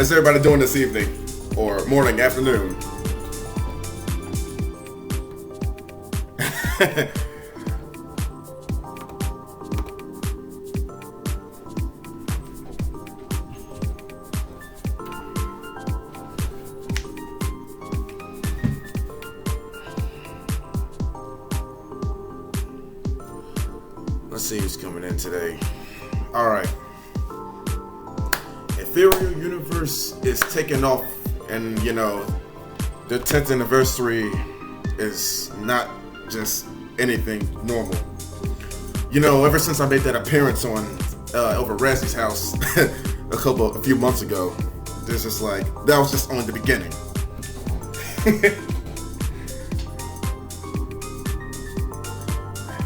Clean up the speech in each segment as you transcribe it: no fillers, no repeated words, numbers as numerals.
How's everybody doing this evening? Or morning, afternoon? Let's see who's coming in today. Alright. Ethereal Universe is taking off, and you know, the 10th anniversary is not just anything normal. You know, ever since I made that appearance on over Razzy's house a few months ago, there's just like, that was just only the beginning.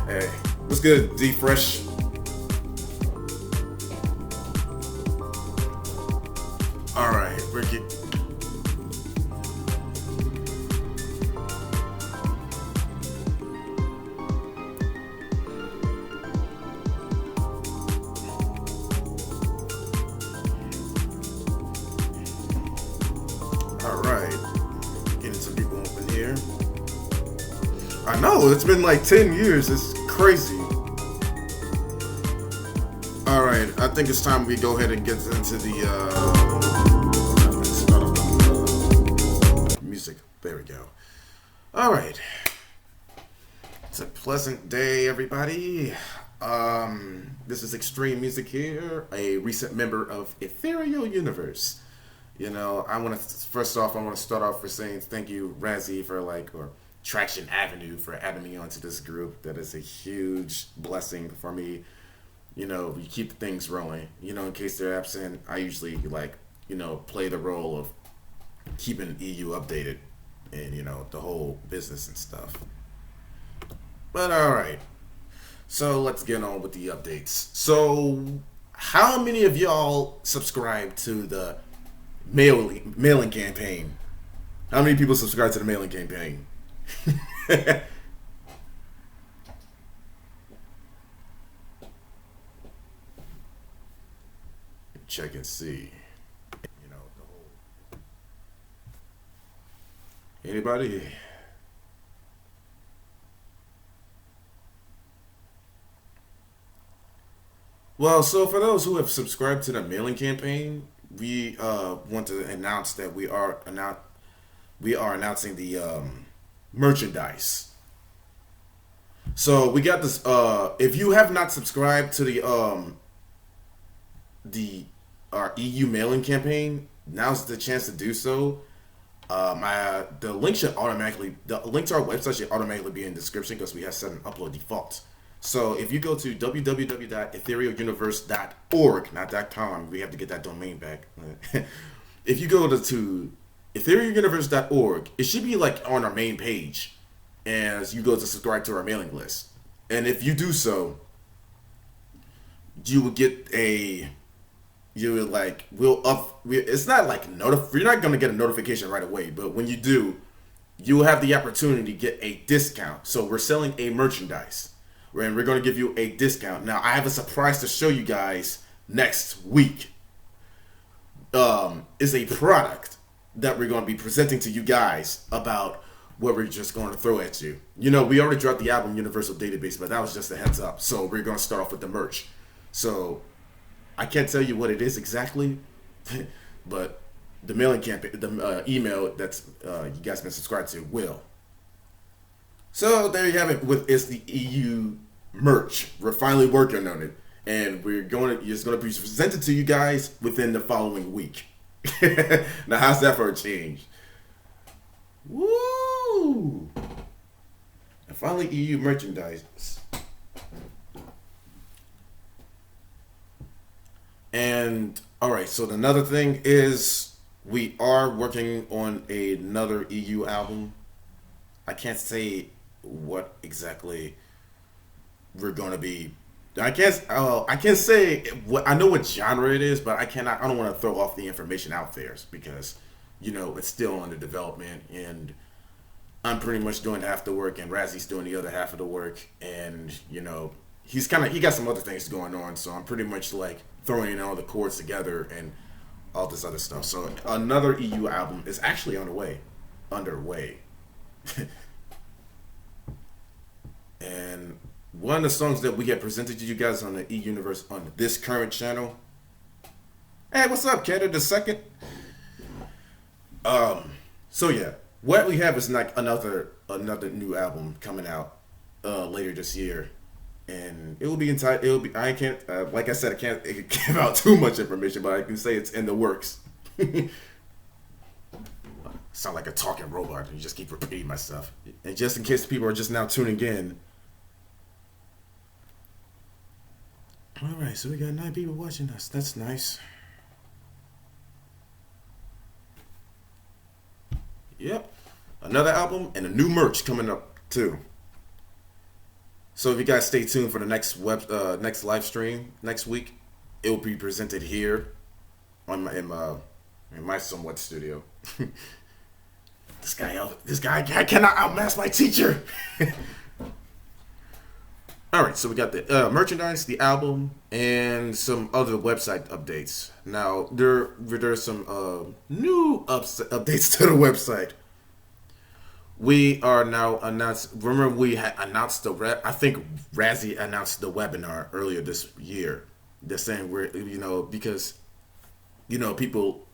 Hey, what's good, D Fresh? All right, we're getting. All right, getting some people up in here. I know it's been like 10 years. It's crazy. All right, I think it's time we go ahead and get into the. Music. There we go. All right. It's a pleasant day, everybody. This is XtremeMusik here, a recent member of Ethereal Universe. You know, I want to start off for saying thank you, Razzy, for or Traction Avenue for adding me onto this group. That is a huge blessing for me. You know, you keep things rolling. You know, in case they're absent, I usually play the role of keeping EU updated and the whole business and stuff. But all right, so let's get on with the updates. So how many of y'all subscribe to the mailing campaign? How many people subscribe to the mailing campaign? Check and see. Anybody? Well, so for those who have subscribed to the mailing campaign, we want to announce that we are announcing the merchandise. So we got this. If you have not subscribed to our EU mailing campaign, now's the chance to do so. The link to our website should automatically be in the description because we have set an upload default. So if you go to www.etherealuniverse.org, not .com, we have to get that domain back. If you go to etherealuniverse.org, it should be like on our main page as you go to subscribe to our mailing list. And if you do so, you will get it's not like you're not going to get a notification right away, but when you do, you will have the opportunity to get a discount. So we're selling a merchandise, and we're going to give you a discount. Now I have a surprise to show you guys next week. Is a product that we're going to be presenting to you guys about what we're just going to throw at you. You know, we already dropped the album Universal Database, but that was just a heads up. So we're going to start off with the merch. So I can't tell you what it is exactly, but the mailing campaign, the email that's you guys been subscribed to will. So there you have it. It's the EU merch. We're finally working on it, and it's going to be presented to you guys within the following week. Now, how's that for a change? Woo! And finally, EU merchandise. And all right, so another thing is we are working on another EU album. I can't say what exactly we're going to be. I can't say what. I know what genre it is, but I don't want to throw off the information out there because it's still under development, and I'm pretty much doing half the work, and Razzy's doing the other half of the work, and he got some other things going on, so I'm pretty much like throwing in all the chords together and all this other stuff. So another EU album is actually on the way, underway. And one of the songs that we have presented to you guys on the E Universe on this current channel. Hey, what's up, Canada the Second? So yeah, what we have is like another new album coming out later this year, and it will be entitled. It will be. I can't. Like I said, I can't give out too much information, but I can say it's in the works. Sound like a talking robot, and you just keep repeating myself. And just in case people are just now tuning in. All right, so we got 9 people watching us. That's nice. Yep, another album and a new merch coming up too. So if you guys stay tuned for the next next live stream next week, it will be presented here on my in my somewhat studio. This guy cannot outmask my teacher. All right, so we got the merchandise, the album, and some other website updates. Now there's some new updates to the website. We are now announced. Remember, we had announced I think Razzie announced the webinar earlier this year. They're saying because people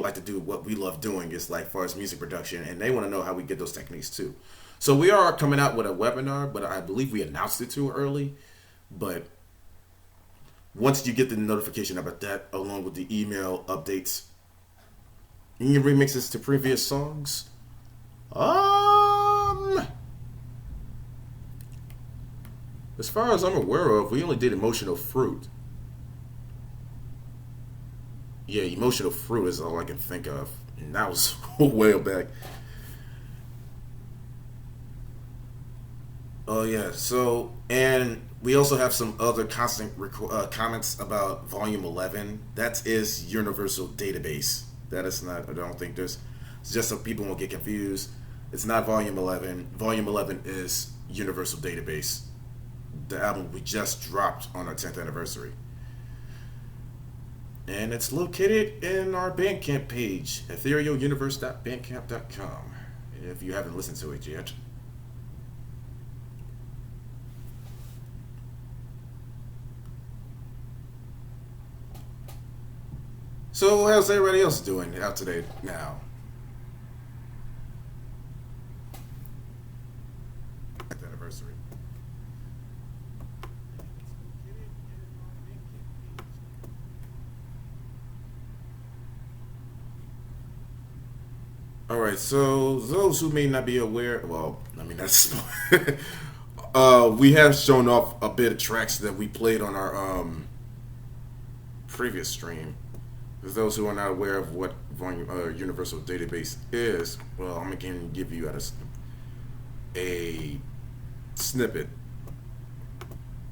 like to do what we love doing, is like far as music production, and they want to know how we get those techniques too. So we are coming out with a webinar, but I believe we announced it too early. But once you get the notification about that, along with the email updates, any remixes to previous songs, as far as I'm aware of, we only did Emotional Fruit. Yeah, Emotional Fruit is all I can think of, and that was a while back. Oh yeah, so, and we also have some other constant comments about Volume 11. That is Universal Database. That is not, I don't think it's just so people won't get confused. It's not Volume 11. Volume 11 is Universal Database, the album we just dropped on our 10th anniversary. And it's located in our Bandcamp page, etherealuniverse.bandcamp.com, if you haven't listened to it yet. So how's everybody else doing out today now? Anniversary. All right, so those who may not be aware, well, I mean that's we have shown off a bit of tracks that we played on our previous stream. For those who are not aware of what Universal Database is, well, I'm going to give you a snippet,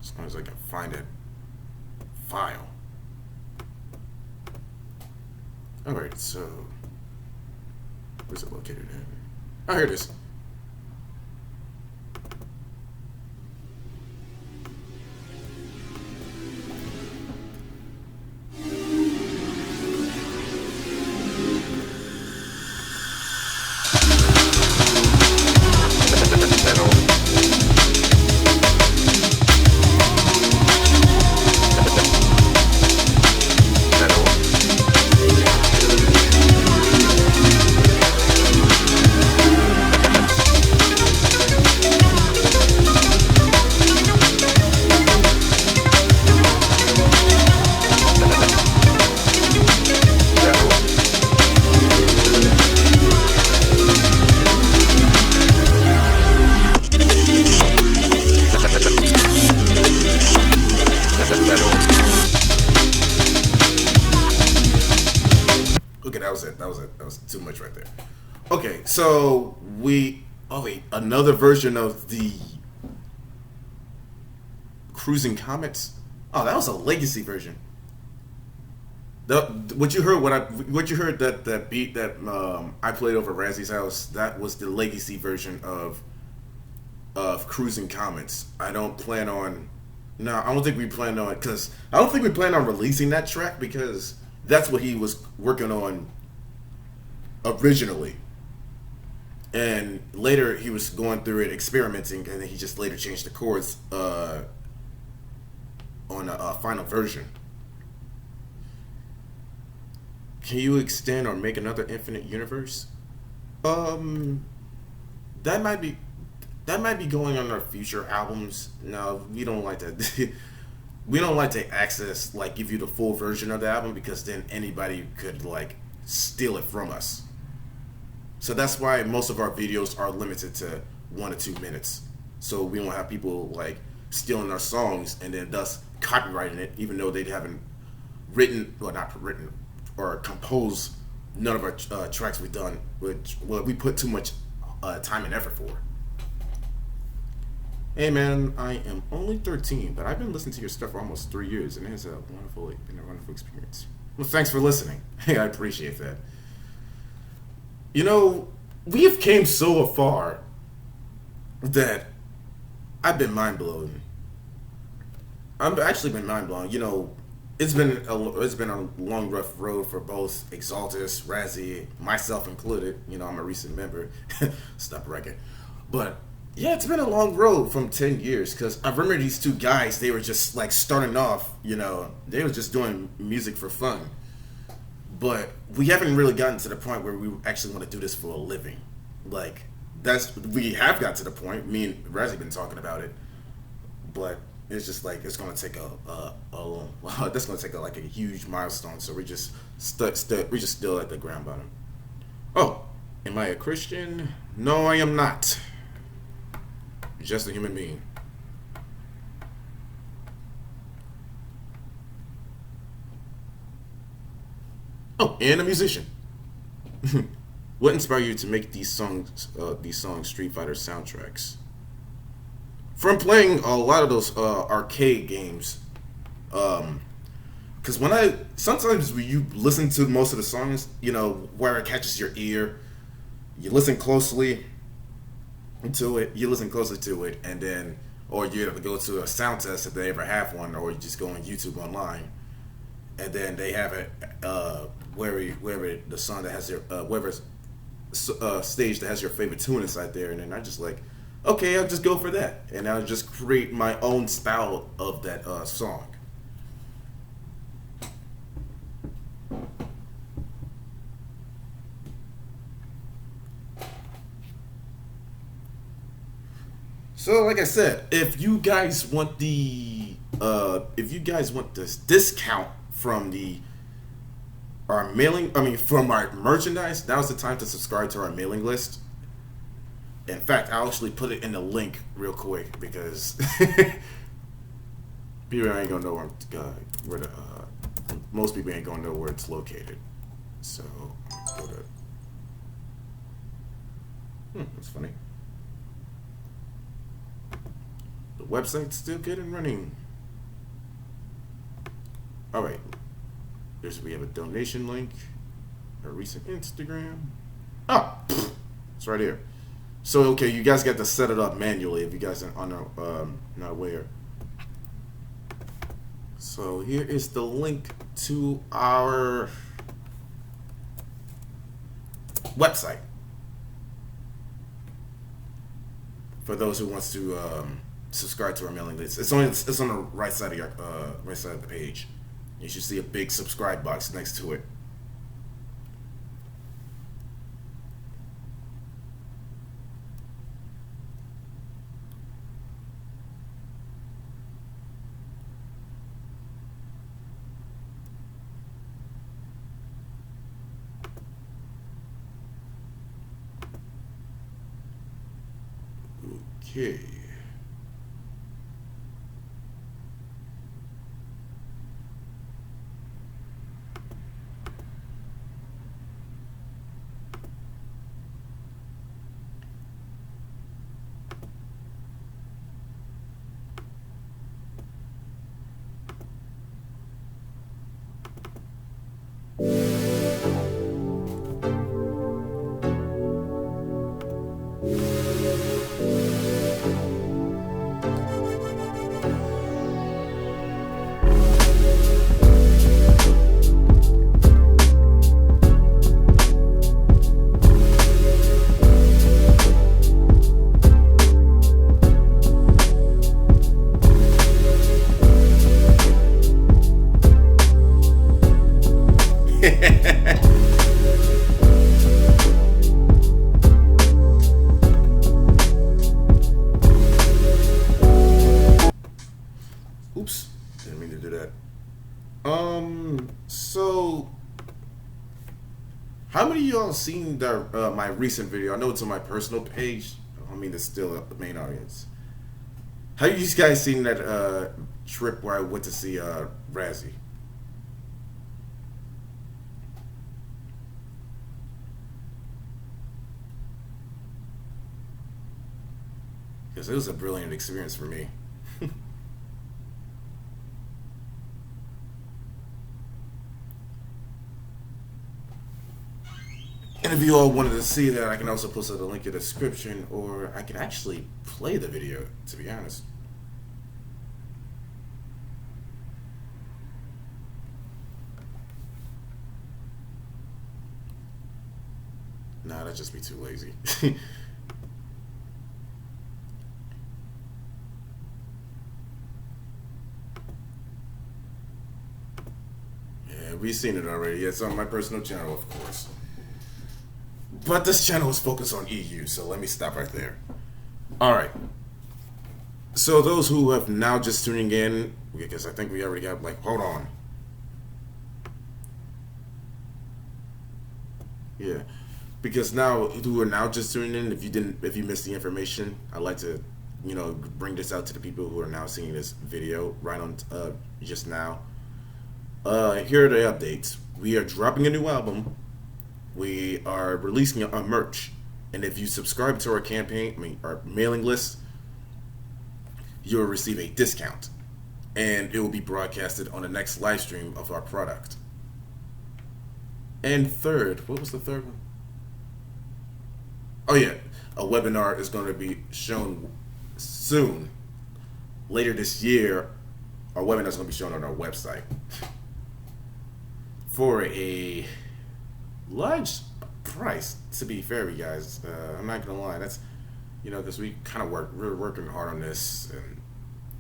as long as I can find it. File. Alright, so where's it located in? Oh, here it is. That was too much right there. Okay, so another version of the Cruising Comets. Oh, that was a legacy version. What you heard that beat that I played over Razzie's house, that was the legacy version of Cruising Comets. I don't think we plan on releasing that track because That's what he was working on originally. And later he was going through it, experimenting, and then he just later changed the chords on a final version. Can you extend or make another infinite universe? Um, that might be that might be going on our future albums. No, we don't like that. We don't like to access, like, give you the full version of the album, because then anybody could, like, steal it from us. So that's why most of our videos are limited to 1 to 2 minutes. So we don't have people, like, stealing our songs and then thus copyrighting it, even though they haven't written, well, not written, or composed none of our tracks we've done, which, well, we put too much time and effort for. Hey man, I am only 13, but I've been listening to your stuff for almost 3 years, and it's been a wonderful experience. Well, thanks for listening. Hey, I appreciate that. You know, we have came so far that I've been mind blown. I've actually been mind blown. You know, it's been a long, rough road for both Exaltus, Razzie, myself included. You know, I'm a recent member. Stop record, but yeah, it's been a long road from 10 years, because I remember these two guys, they were just like starting off, you know, they were just doing music for fun. But we haven't really gotten to the point where we actually want to do this for a living. Like, we have got to the point, me and Razzie been talking about it, but it's just like, it's going to take that's going to take like a huge milestone. So we're just still at the ground bottom. Oh, am I a Christian? No, I am not. Just a human being. Oh, and a musician. What inspired you to make these songs Street Fighter soundtracks? From playing a lot of those arcade games. Because sometimes when you listen to most of the songs, you know, where it catches your ear, you listen closely to it, and then, or you have to go to a sound test if they ever have one, or you just go on YouTube online, and then they have it wherever the song that has your wherever stage that has your favorite tune inside there, and then I just like, okay, I'll just go for that, and I'll just create my own style of that song. So, like I said, if you guys want this discount from from our merchandise, now's the time to subscribe to our mailing list. In fact, I'll actually put it in the link real quick, because people ain't gonna know most people ain't gonna know where it's located. So, go to. That's funny. The website's still good and running. Alright. We have a donation link. A recent Instagram. Oh! It's right here. So, okay, you guys got to set it up manually if you guys are not aware. So, here is the link to our website. For those who wants to subscribe to our mailing list, it's on the right side of the page. You should see a big subscribe box next to it. Okay. seen my recent video? I know it's on my personal page. I mean, it's still the main audience. Have you guys seen that trip where I went to see Razzie? Because it was a brilliant experience for me. And if you all wanted to see that, I can also post a link in the description, or I can actually play the video, to be honest. Nah, that'd just be too lazy. Yeah, we've seen it already. It's on my personal channel, of course. But this channel is focused on EU, so let me stop right there. Alright. So those who have now just tuning in, because I think we already got, like, hold on. Yeah. Because now, who are now just tuning in, if you missed the information, I'd like to, bring this out to the people who are now seeing this video right on, just now. Here are the updates. We are dropping a new album. We are releasing a merch, and if you subscribe to our campaign, our mailing list, you will receive a discount, and it will be broadcasted on the next live stream of our product. And third, what was the third one? Oh yeah, a webinar is going to be shown soon. Later this year, our webinar is going to be shown on our website for a large price, to be fair, you guys. I'm not gonna lie, that's because we're working hard on this, and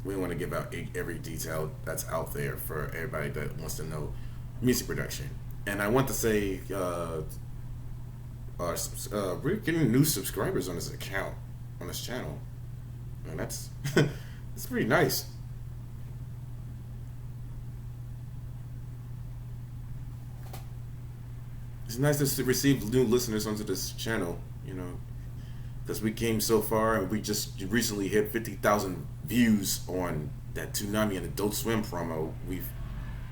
we want to give out every detail that's out there for everybody that wants to know music production. And I want to say we're getting new subscribers on this account, on this channel, and that's that's pretty nice. It's nice to receive new listeners onto this channel, because we came so far, and we just recently hit 50,000 views on that Toonami and Adult Swim promo.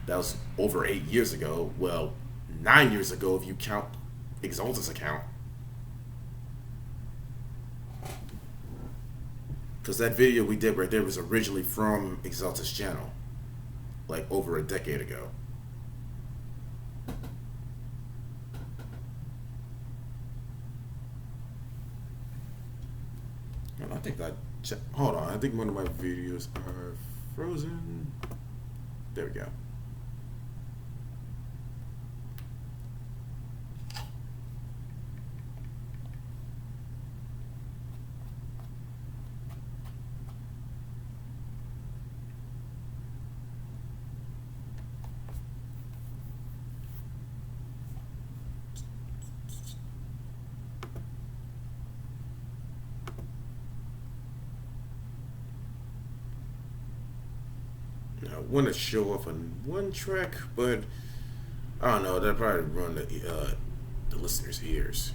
That was over 8 years ago. Well, 9 years ago if you count Exalta's account. Because that video we did right there was originally from Exalta's channel, like over a decade ago. I think hold on, I think one of my videos are frozen. There we go. I want to show off on one track, but I don't know. That'll probably run the listeners' ears.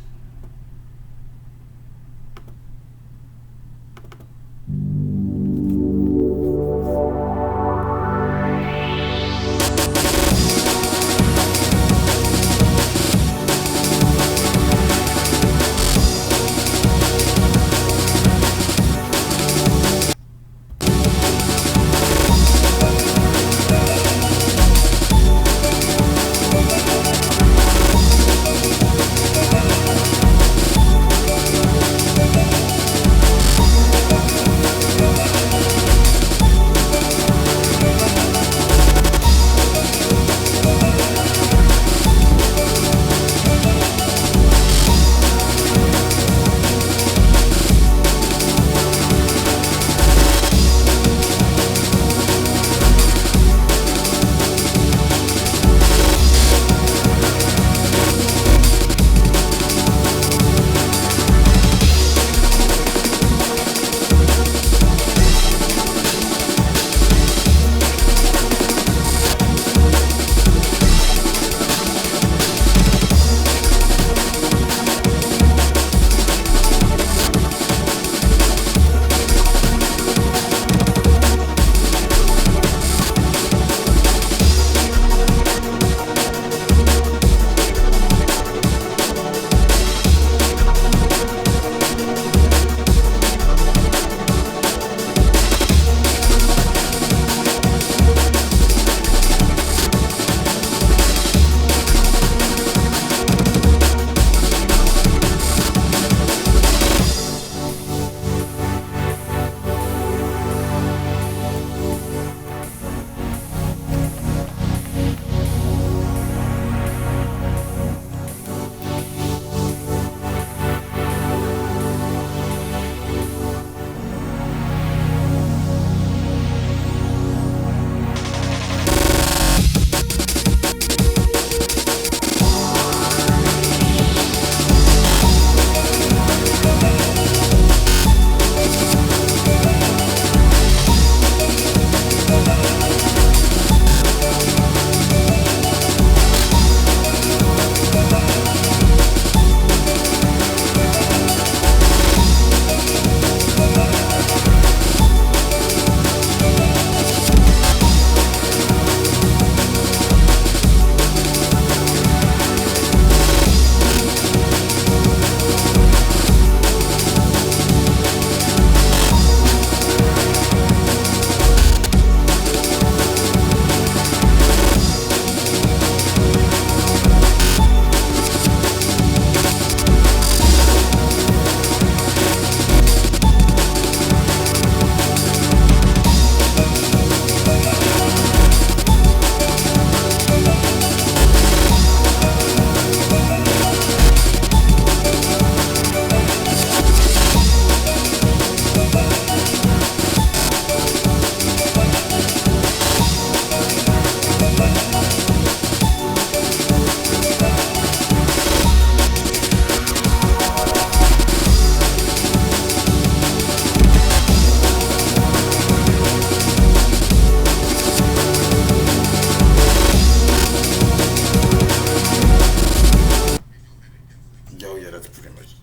pretty much.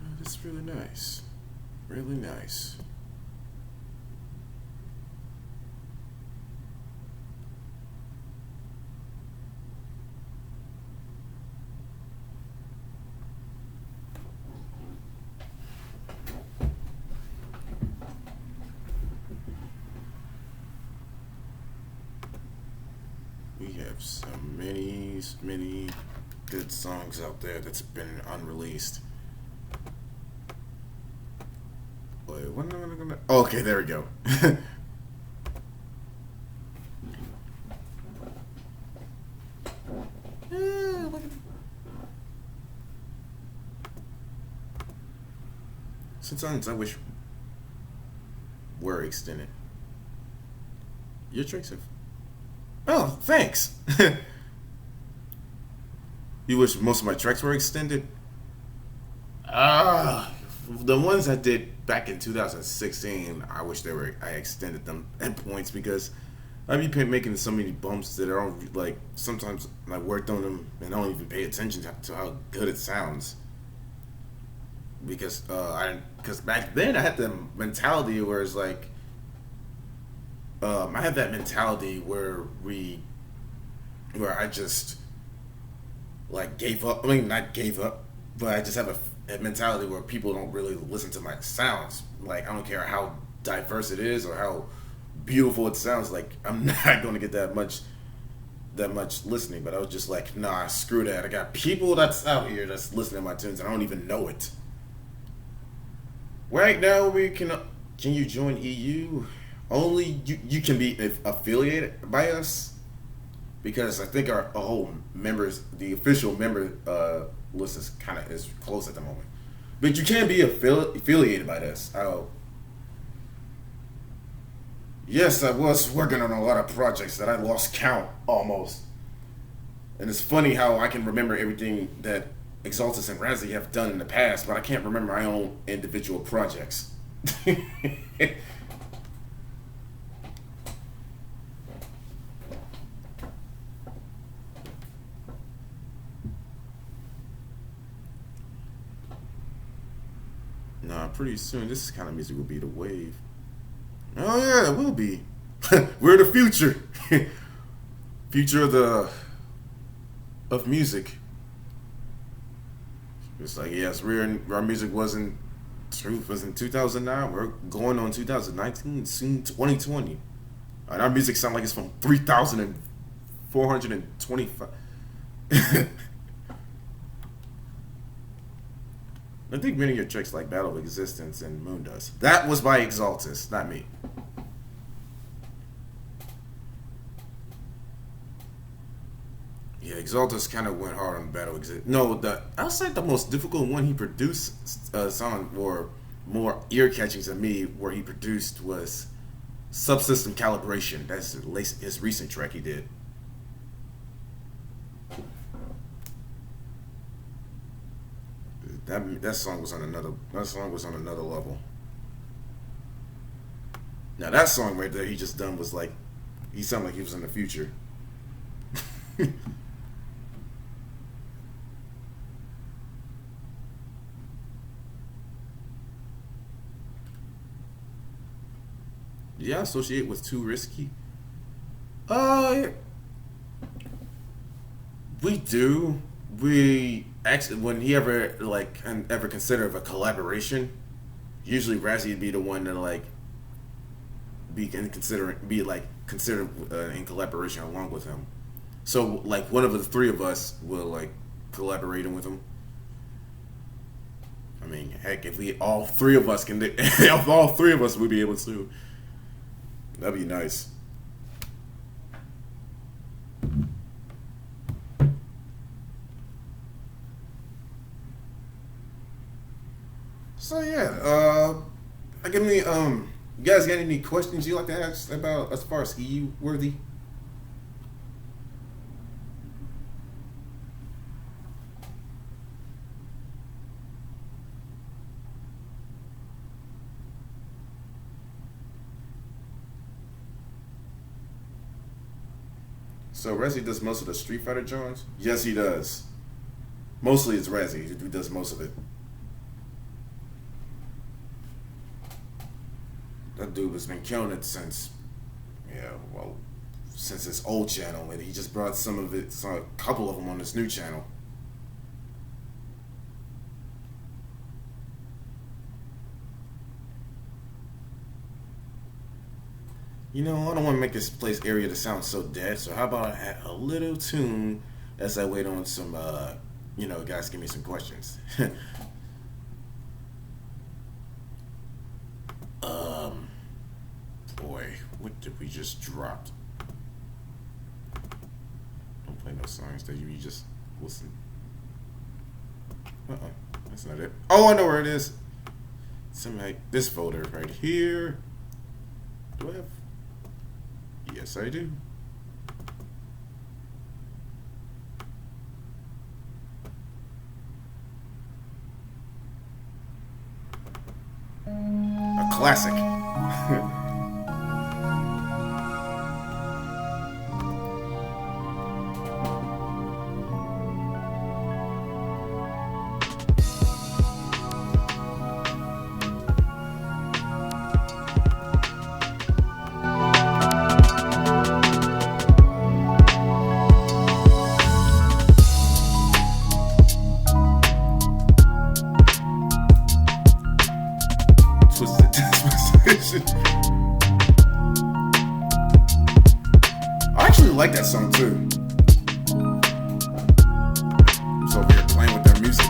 Oh, that's really nice. Really nice. We have so many good songs out there that's been unreleased. Wait, when am I gonna? Oh, okay, there we go. Yeah, look at- Sometimes I wish were extended. Your tricks have. Oh, thanks. You wish most of my tracks were extended? Ah, the ones I did back in 2016, I wish they were. I extended them at points because I be making so many bumps that I don't like. Sometimes I worked on them and I don't even pay attention to how good it sounds. Because back then I had the mentality where it's like I had that mentality where I just like gave up. I mean, not gave up, but I just have a mentality where people don't really listen to my sounds. Like I don't care how diverse it is or how beautiful it sounds. Like I'm not going to get that much listening. But I was just like, nah, screw that. I got people that's out here that's listening to my tunes and I don't even know it. Right now we can you join EU? Only you can be affiliated by us because I think our whole members, the official member list is close at the moment. But you can be affiliated by us. Yes, I was working on a lot of projects that I lost count almost. And it's funny how I can remember everything that Exaltus and Razzie have done in the past, but I can't remember my own individual projects. Nah, pretty soon this kind of music will be the wave. Oh yeah, it will be. We're the future. Future of music. It's like yes, our music wasn't truth was in 2009. We're going on 2019, soon 2020. And our music sounds like it's from 3,425. I think many of your tricks like Battle of Existence and Moondust. That was by Exaltus, not me. Yeah, Exaltus kind of went hard on Battle Existence. No, I would say the most difficult one he produced song or more ear catching to me where he produced was Subsystem Calibration. That's his recent track he did. That song was on another level. Now that song right there he just done was like he sounded like he was in the future. Yeah, associate with Too Risky. Uh, we do. We actually, when he ever ever consider of a collaboration, usually Razzie would be the one to like be like considered in collaboration along with him. So like one of the three of us will like collaborating with him. I mean, heck, if we all three of us can, if all three of us would be able to, that'd be nice. So yeah, I give me you guys got any questions you like to ask about as far as EU worthy? So Rezzy does most of the Street Fighter joints? Yes, he does. Mostly it's Rezzy who does most of it. That dude has been killing it since, since his old channel, and he just brought some of it, a couple of them on this new channel. You know, I don't want to make this place area to sound so dead, so how about I add a little tune as I wait on some, guys give me some questions. Boy, what did we just drop? Don't play no songs that you just listen. That's not it. Oh, I know where it is. Something like this folder right here. Do I have? Yes, I do. A classic. Twisted Dispensation. I actually like that song too. I'm just over here playing with their music.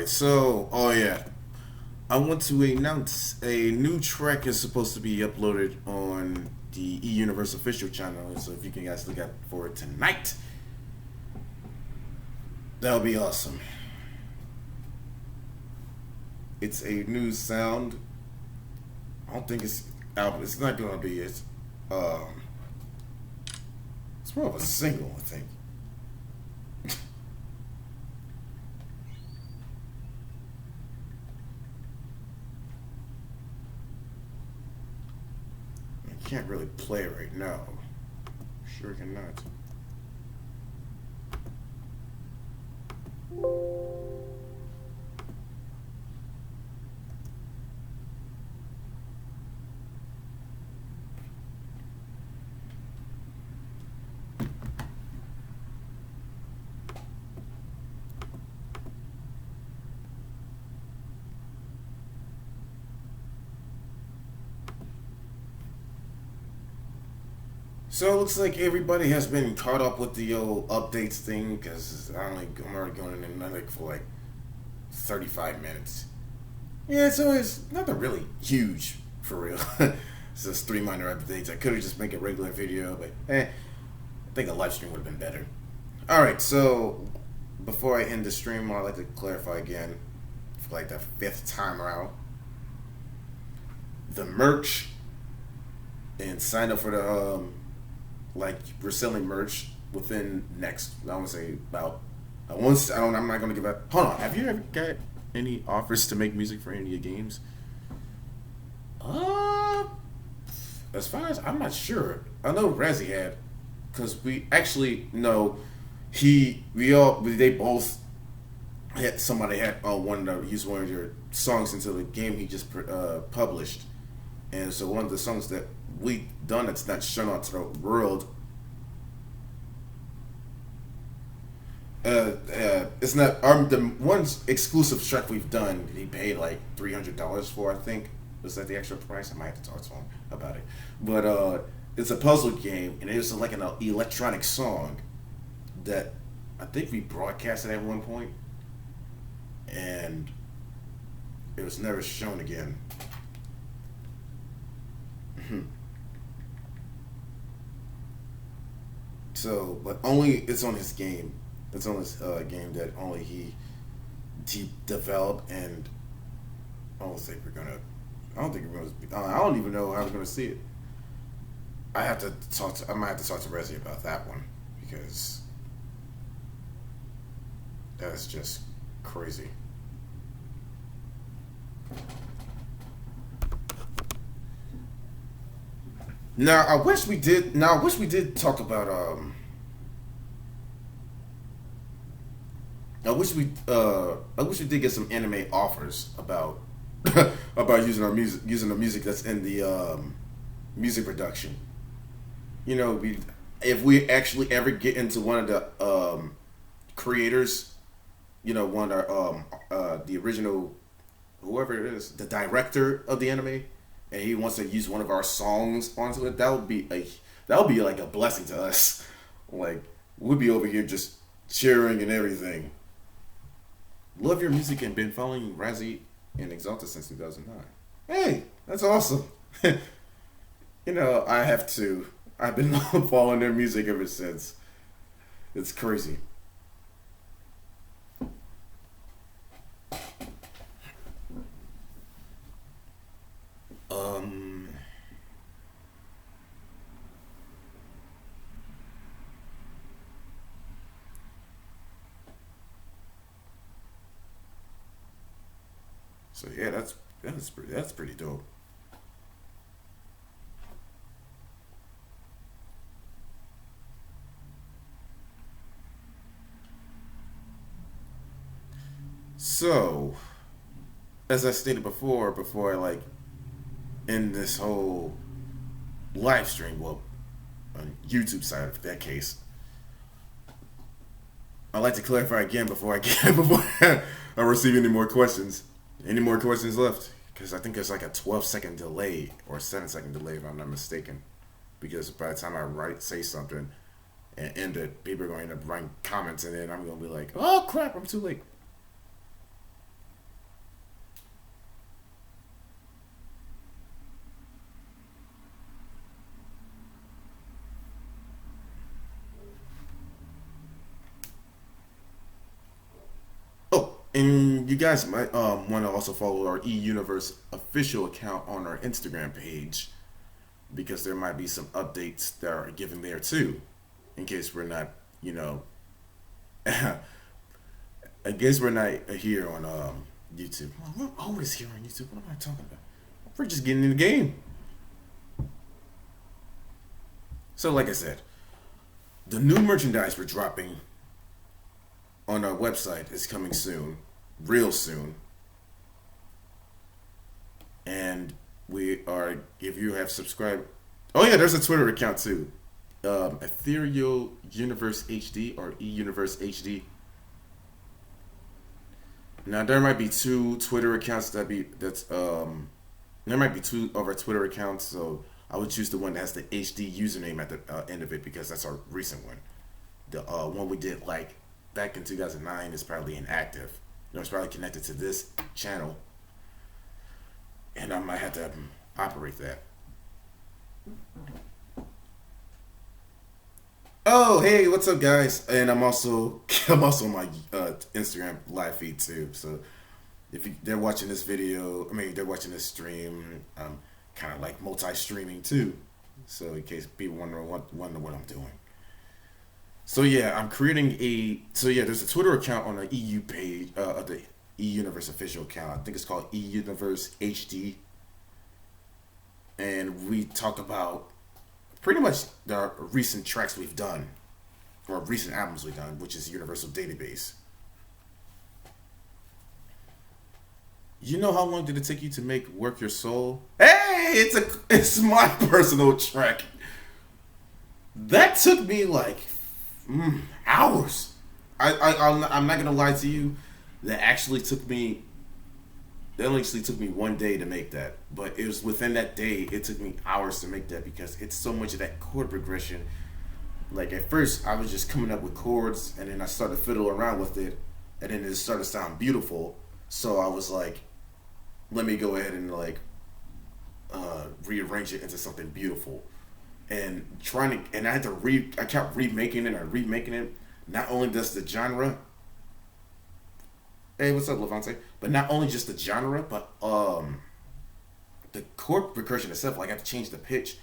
So, I want to announce a new track is supposed to be uploaded on the Universe official channel. So if you can guys look out for it tonight, that'll be awesome. It's a new sound. I don't think it's album. It's not gonna be. It's more of a single, I think. Can't really play it right now. Sure cannot. So it looks like everybody has been caught up with the old updates thing, because I'm already going in another for like 35 minutes. Yeah, so it's nothing really huge for real. It's just 3 minor updates. I could have just make a regular video, but I think a live stream would have been better. All right, so before I end the stream, I'd like to clarify again, for like the 5th time around, the merch and sign up for the like we're selling merch within next. I want to say about. I'm not gonna give out. Hold on. Have you ever got any offers to make music for any of your games? As far as I'm not sure. I know Razzie had, because we actually know they both had somebody had wanted to use one of your songs into the game he just published, and so one of the songs that we done that's not shown out to the world. It's not the one exclusive track we've done. He paid like $300 for. I think was that the extra price. I might have to talk to him about it. But it's a puzzle game, and it was like an electronic song that I think we broadcasted at one point, and it was never shown again. So, but only it's on his game. It's on his game that only he developed, and I don't think we're gonna. I don't think we're gonna. I don't even know how we're gonna see it. I might have to talk to Resi about that one, because that's just crazy. Now I wish we did talk about I wish we did get some anime offers about about using the music that's in the music production. You know, if we actually ever get into one of the creators, you know, one of our the original, whoever it is, the director of the anime, and he wants to use one of our songs onto it, that would be like a blessing to us. Like, we'd be over here just cheering and everything. Love your music and been following Razzie and Exalted since 2009. Hey, that's awesome. You know, I've been following their music ever since. It's crazy. So yeah, that's pretty dope. So, as I stated before I like end this whole live stream, well, on YouTube side of that case, I'd like to clarify again before I receive any more questions. Any more questions left? Because I think there's like a 12-second delay or a 7-second delay if I'm not mistaken. Because by the time I say something and end it, people are going to end up writing comments, and then I'm going to be like, oh crap, I'm too late. And you guys might want to also follow our Universe official account on our Instagram page, because there might be some updates that are given there too, in case we're not, you know, I guess we're not here on YouTube. We're always here on YouTube. What am I talking about? We're just getting in the game. So, like I said, the new merchandise we're dropping on our website is coming soon, real soon. And we are, if you have subscribed, oh yeah, there's a Twitter account too, Ethereal Universe HD or Universe HD. Now there might be two Twitter accounts there might be two of our Twitter accounts, so I would choose the one that has the HD username at the end of it, because that's our recent one. The one we did like back in 2009 is probably inactive. You know, it's probably connected to this channel, and I might have to operate that. Oh, hey, what's up, guys? And I'm also I'm also on my Instagram live feed too. So if they're watching this video, I mean they're watching this stream, I'm kind of like multi-streaming too. So in case people wonder what I'm doing. So yeah, I'm creating a. So yeah, there's a Twitter account on the EU page of the E Universe official account. I think it's called E Universe HD, and we talk about pretty much the recent tracks we've done or recent albums we've done, which is Universal Database. You know how long did it take you to make "Work Your Soul"? Hey, it's my personal track. That took me like hours. I'm not gonna lie to you. That actually took me. That only actually took me one day to make that, but it was within that day. It took me hours to make that because it's so much of that chord progression. Like at first, I was just coming up with chords, and then I started fiddling around with it, and then it started to sound beautiful. So I was like, let me go ahead and like rearrange it into something beautiful. And I had to I kept remaking it and remaking it. Not only does the genre, hey, what's up, Levante? But not only just the genre, but the chord progression itself. Like I have to change the pitch.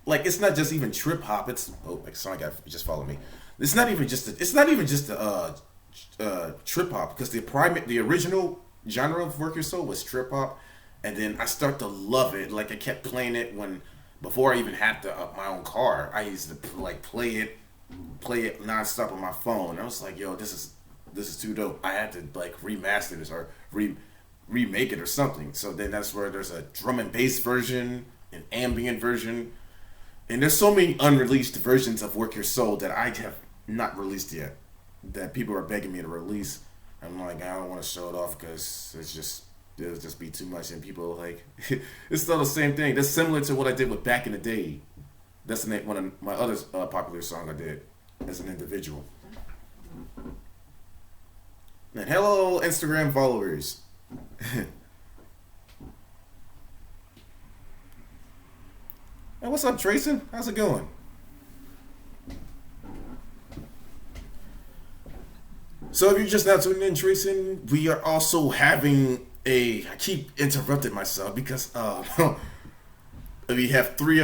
Like it's not just even trip hop. It's like sorry, guy just follow me. It's not even just trip hop because the original genre of Work Your Soul was trip hop, and then I start to love it. Like I kept playing it when before I even had my own car. I used to like play it nonstop on my phone. I was like, yo, this is too dope. I had to like remaster this or remake it or something. So then that's where there's a drum and bass version, an ambient version, and there's so many unreleased versions of Work Your Soul that I have not released yet. That people are begging me to release. I'm like, I don't want to show it off because it'll just be too much, and people are like, it's still the same thing. That's similar to what I did with Back in the Day. That's one of my other popular song I did as an individual. And hello, Instagram followers. Hey, what's up, Trayson? How's it going? So if you're just now tuning in, Trayson, we are also having I keep interrupting myself because we have three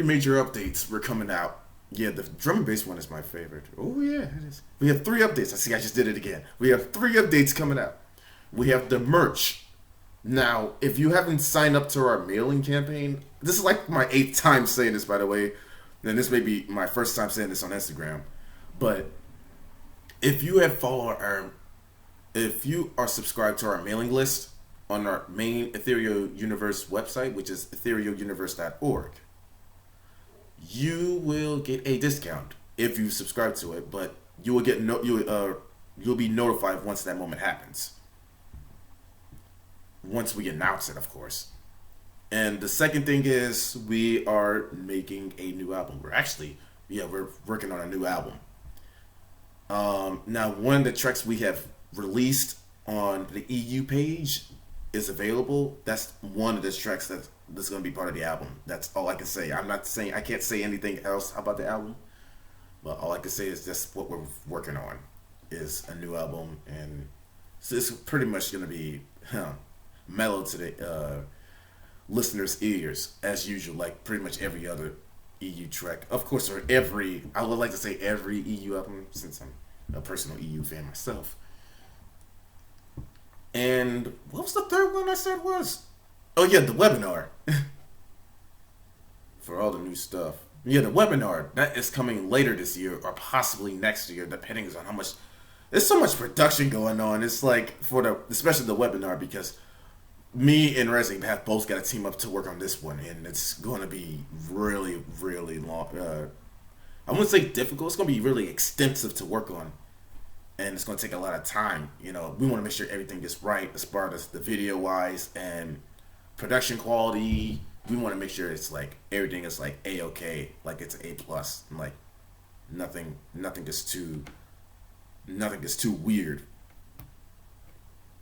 major updates we're coming out. Yeah, the drum and bass one is my favorite. Oh yeah, it is. We have three updates. I see I just did it again. We have three updates coming out. We have the merch. Now, if you haven't signed up to our mailing campaign, this is like my 8th time saying this, by the way. And this may be my first time saying this on Instagram. But if you have followed if you are subscribed to our mailing list on our main Ethereal Universe website, which is etherealuniverse.org, you will get a discount if you subscribe to it, but you will get you'll be notified once that moment happens. Once we announce it, of course. And the second thing is we are making a new album. We're working on a new album. Now, one of the tracks we have released on the EU page is available. That's one of the tracks that's going to be part of the album. That's all I can say. I can't say anything else about the album, but all I can say is just what we're working on is a new album, and so it's pretty much going to be mellow to the listeners' ears as usual, like pretty much every other EU track. Of course, I would like to say every EU album since I'm a personal EU fan myself. And what was the third one I said was? Oh yeah, the webinar. For all the new stuff. Yeah, the webinar. That is coming later this year or possibly next year, depending on how much. There's so much production going on. It's like especially the webinar, because me and Rezi have both got to team up to work on this one, and it's going to be really, really long. I wouldn't say difficult. It's going to be really extensive to work on, and it's going to take a lot of time. You know, we want to make sure everything is right as far as the video wise and production quality. We want to make sure it's like everything is like A-okay, like it's A plus, like nothing is too weird.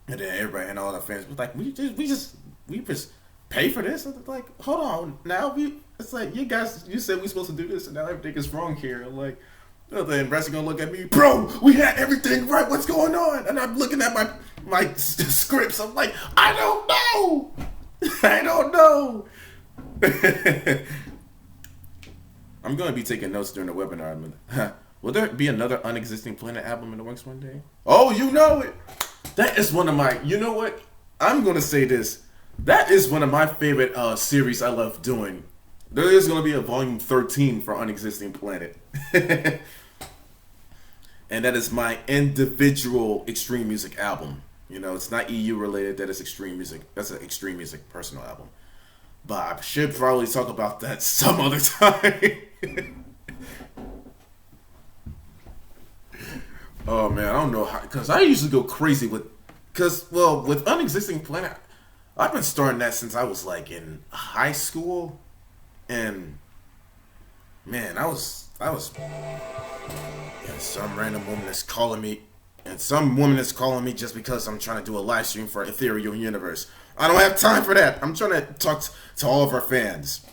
And then everybody and all the fans was like, we just pay for this? I'm like, hold on, now it's like you guys, you said we supposed to do this, and now everything is wrong here. I'm like, oh, the investor gonna look at me, bro. We had everything right. What's going on? And I'm looking at my scripts. I'm like, I don't know. I don't know. I'm gonna be taking notes during the webinar. Will there be another Unexisting Planet album in the works one day? Oh, you know it. That is one of my. You know what? I'm gonna say this. That is one of my favorite series I love doing. There is going to be a volume 13 for Unexisting Planet. And that is my individual XtremeMusik album. You know, it's not EU related. That is XtremeMusik. That's an XtremeMusik personal album. But I should probably talk about that some other time. Oh, man. I don't know how. Because I usually go crazy with. Because, well, with Unexisting Planet, I've been starting that since I was like in high school, and man, I was yeah, some random woman that's calling me, and some woman that's calling me just because I'm trying to do a live stream for Ethereal Universe. I don't have time for that. I'm trying to talk to all of our fans.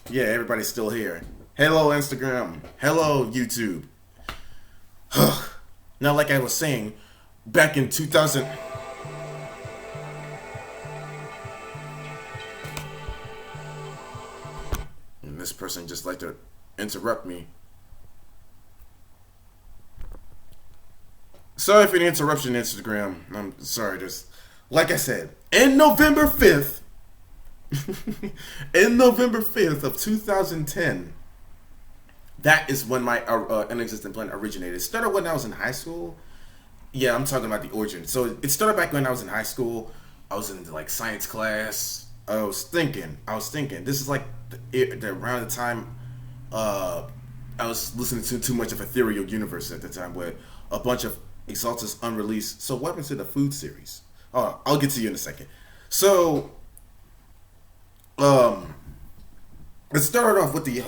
Yeah, everybody's still here. Hello Instagram. Hello YouTube. Now, like I was saying, back in 2000. This person just like to interrupt me. Sorry for the interruption, Instagram. I'm sorry. Just like I said, in November 5th, in November 5th of 2010, that is when my Unexistent Planet originated. It started when I was in high school. Yeah, I'm talking about the origin. So it started back when I was in high school. I was in like science class. I was thinking, this is like around the time I was listening to too much of Ethereal Universe at the time, with a bunch of Exaltus unreleased. So what happened to the food series? Oh, I'll get to you in a second. So, it started off with the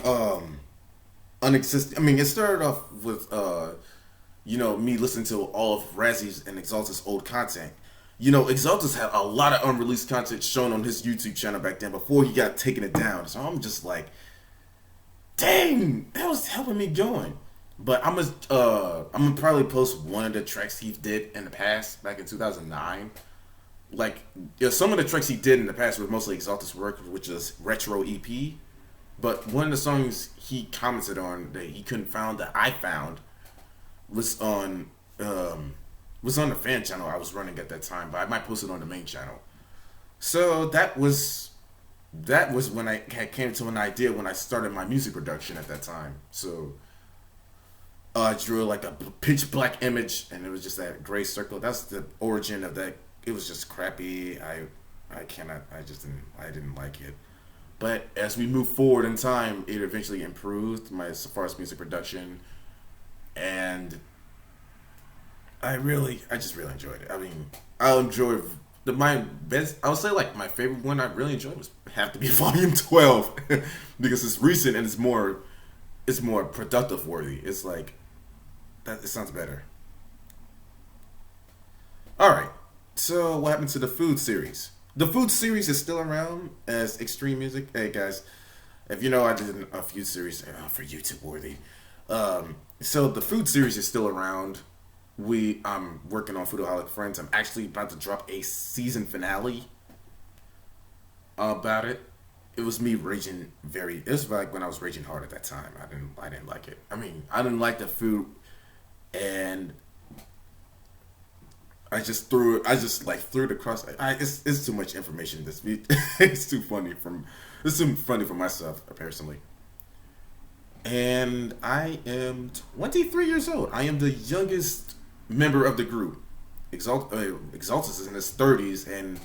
it started off with me listening to all of Razzy's and Exaltus old content. You know, Exaltus had a lot of unreleased content shown on his YouTube channel back then before he got taken it down. So I'm just like, dang, that was helping me going. But I'm gonna probably post one of the tracks he did in the past, back in 2009. Like, some of the tracks he did in the past were mostly Exaltus work, which is Retro EP. But one of the songs he commented on that he couldn't find, that I found, was on the fan channel I was running at that time, but I might post it on the main channel. So that was when I came to an idea when I started my music production at that time. So I drew like a pitch black image, and it was just that gray circle. That's the origin of that. It was just crappy. I didn't like it. But as we move forward in time, it eventually improved as far as music production, and I just really enjoyed it. I mean, I enjoyed my best. I would say like my favorite one I really enjoyed was have to be Volume 12 because it's recent and it's more productive worthy. It's like that. It sounds better. All right. So what happened to the food series? The food series is still around as XtremeMusik. Hey guys, if you know, I did a few series for YouTube worthy. So the food series is still around. I'm working on Foodaholic Friends. I'm actually about to drop a season finale about it. It was me raging it was like when I was raging hard at that time. I didn't like it. I mean, I didn't like the food, and I just threw it across. It's too much information. It's too funny for myself personally. And I am 23 years old. I am the youngest member of the group. Exaltus is in his 30s, and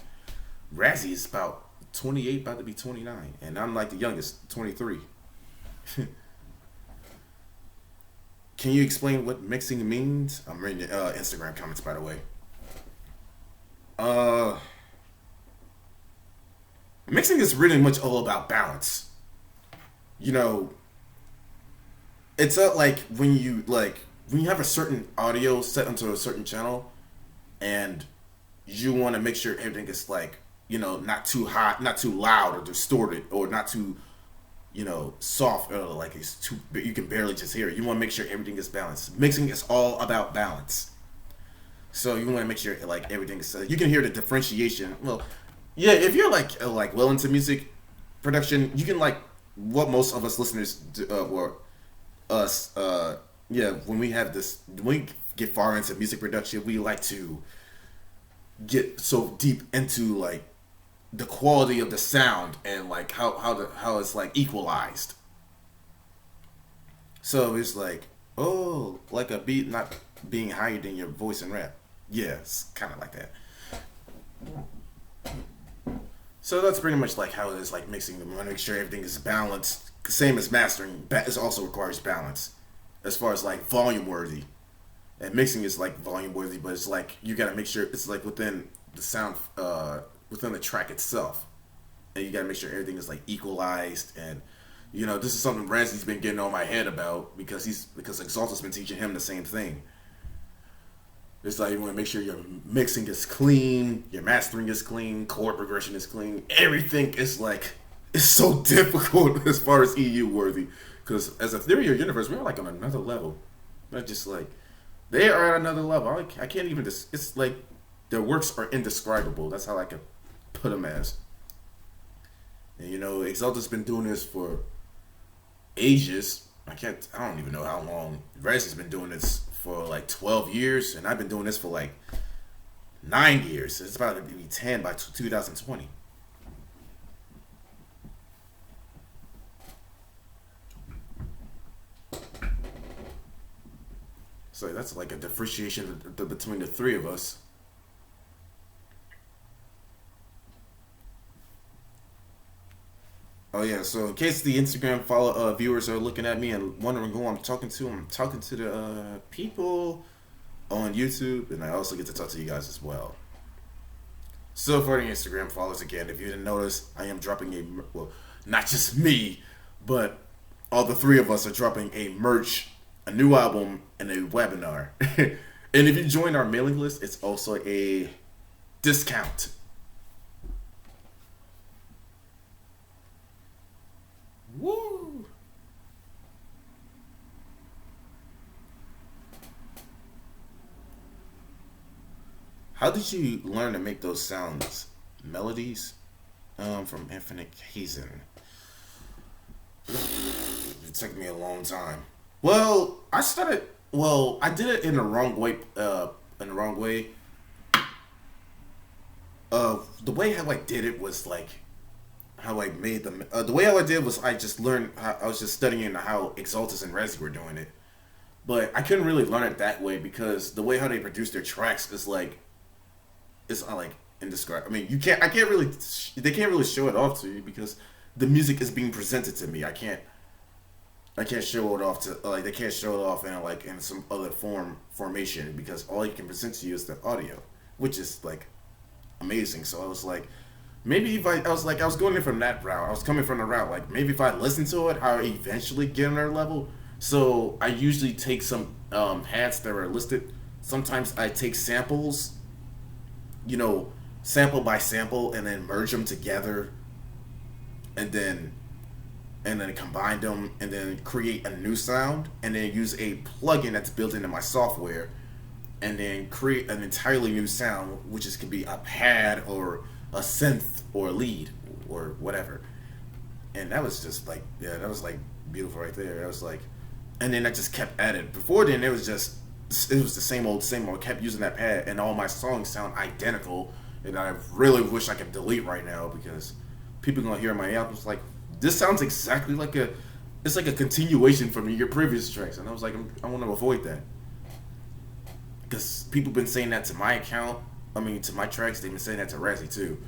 Razzie is about 28, about to be 29, and I'm like the youngest, 23. Can you explain what mixing means? I'm reading your Instagram comments, by the way. Mixing is really much all about balance. You know, it's like when you have a certain audio set onto a certain channel, and you want to make sure everything is like, not too hot, not too loud or distorted, or not too, soft, or like it's too, you can barely just hear it. You want to make sure everything is balanced. Mixing is all about balance. So you want to make sure like everything is. You can hear the differentiation. Well, yeah, if you're like well into music production, you can like what most of us listeners do, or us, yeah. When we have this, when we get far into music production, we like to get so deep into like the quality of the sound and like how it's like equalized. So it's like, oh, like a beat not being higher than your voice in rap. Yeah, it's kind of like that. So that's pretty much like how it is like mixing. We want to make sure everything is balanced. Same as mastering, it also requires balance as far as like volume worthy. And mixing is like volume worthy, but it's like you gotta make sure it's like within the sound, within the track itself, and you gotta make sure everything is like equalized. And this is something Ranzy's been getting on my head about because Exalta's been teaching him the same thing. It's like you want to make sure your mixing is clean, your mastering is clean, chord progression is clean. Everything is like it's so difficult as far as EU worthy, because as Ethereal Universe, we're like on another level. Not just like they are at another level. I can't even. It's like their works are indescribable. That's how I could put them as. And Exalta's been doing this for ages. I don't even know how long. Ranzy's been doing this for like 12 years, and I've been doing this for like 9 years. It's about to be 10 by 2020. So that's like a differentiation between the three of us. Oh yeah, so in case the Instagram viewers are looking at me and wondering who I'm talking to, I'm talking to the people on YouTube, and I also get to talk to you guys as well. So for the Instagram followers, again, if you didn't notice, I am dropping not just me, but all the three of us are dropping a merch, a new album, and a webinar. And if you join our mailing list, it's also a discount. Woo! How did you learn to make those sounds? Melodies? From Infinite Hazen. It took me a long time. Well, I did it in the wrong way. The way how I did it was like how I made them. The way how I did was I just learned. I was just studying how Exaltus and Resi were doing it, but I couldn't really learn it that way because the way how they produce their tracks is like, it's like indescribable. I mean, I can't really. They can't really show it off to you because the music is being presented to me. I can't show it off to they can't show it off in some other formation because all you can present to you is the audio, which is like amazing. So I was like, maybe if I was going in from that route. I was coming from the route like maybe if I listen to it, I'll eventually get on their level. So I usually take some hats that are listed. Sometimes I take samples, sample by sample, and then merge them together, and then combine them, and then create a new sound, and then use a plugin that's built into my software, and then create an entirely new sound, which could be a pad or a synth or a lead or whatever. And that was just like, yeah, that was like beautiful right there. I was like, and then I just kept at it. Before then, it was the same old. I kept using that pad, and all my songs sound identical. And I really wish I could delete right now because people are gonna hear my albums like, this sounds exactly like it's like a continuation from your previous tracks. And I was like, I want to avoid that because people been saying that to my account. I mean, to my tracks, they've been saying that to Razzie too.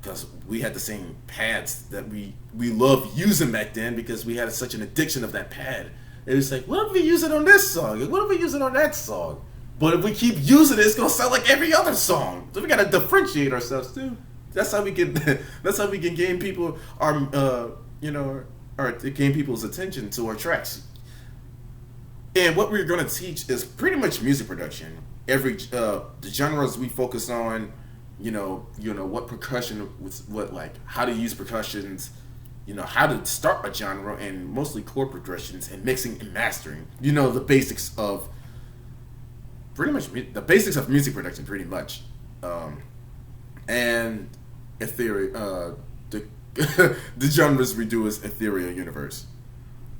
Because we had the same pads that we loved using back then because we had such an addiction of that pad. And it's like, what if we use it on this song? What if we use it on that song? But if we keep using it, it's gonna sound like every other song. So we gotta differentiate ourselves too. That's how we can. That's how we can gain people gain people's attention to our tracks. And what we're gonna teach is pretty much music production. The genres we focus on, what percussion was what, like how to use percussions, how to start a genre, and mostly chord progressions and mixing and mastering. The basics of pretty much the basics of music production, pretty much. And Ethereal, the the genres we do is Ethereal Universe.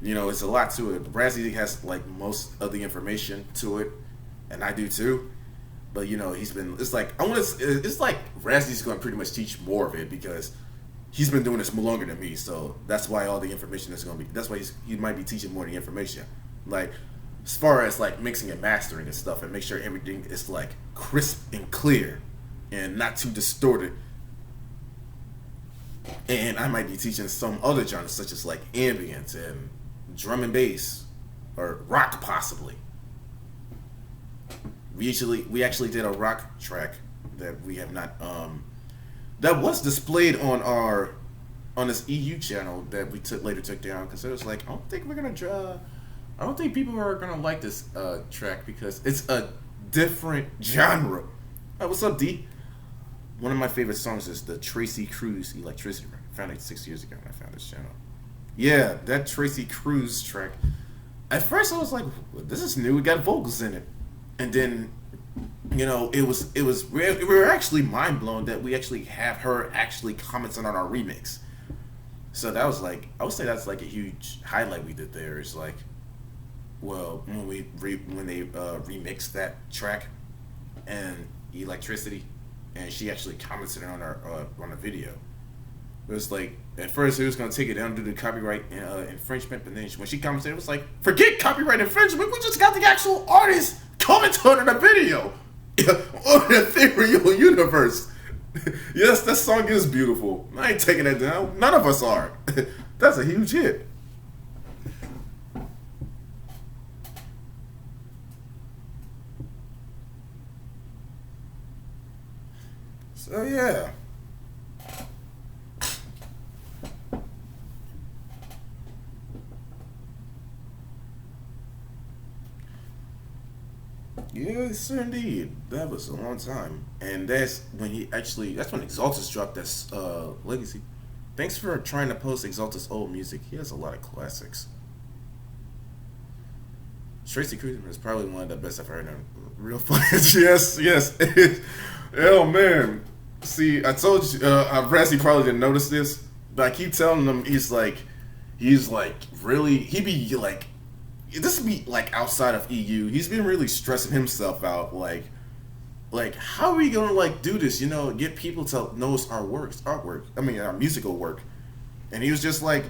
It's a lot to it. Razzie has like most of the information to it, and I do too. But he's been. It's like It's like Razzie's going to pretty much teach more of it because he's been doing this longer than me. So that's why all the information is going to be. That's why he might be teaching more of the information. Like as far as like mixing and mastering and stuff, and make sure everything is like crisp and clear, and not too distorted. And I might be teaching some other genres such as like ambient and drum and bass or rock possibly. We actually did a rock track that we have not that was displayed on this EU channel that we later took down because it was like I don't think people are gonna like this track because it's a different genre. What's up, D? One of my favorite songs is the Tracy Cruz Electricity. I found it 6 years ago when I found this channel. Yeah, that Tracy Cruz track. At first I was like, well, this is new. We got vocals in it. And then, we were actually mind blown that we actually have her actually commenting on our remix. So that was like, I would say that's like a huge highlight we did there. It's like, well, when they remixed that track and Electricity, and she actually commented on a video. It was like at first it was gonna take it down due to copyright infringement, but then when she commented, it was like, forget copyright infringement. We just got the actual artist comment on the video on the Ethereal Universe. Yes, that song is beautiful. I ain't taking that down. None of us are. That's a huge hit. So yeah. Yes, indeed. That was a long time. And that's when Exaltus dropped that Legacy. Thanks for trying to post Exaltus old music. He has a lot of classics. Tracy Cruz is probably one of the best I've heard in real footage. Yes. Oh man. See, I told you, Razzie probably didn't notice this, but I keep telling him he's like really, this be like outside of EU. He's been really stressing himself out, like how are we gonna like do this? Get people to notice our artwork. I mean, our musical work. And he was just like,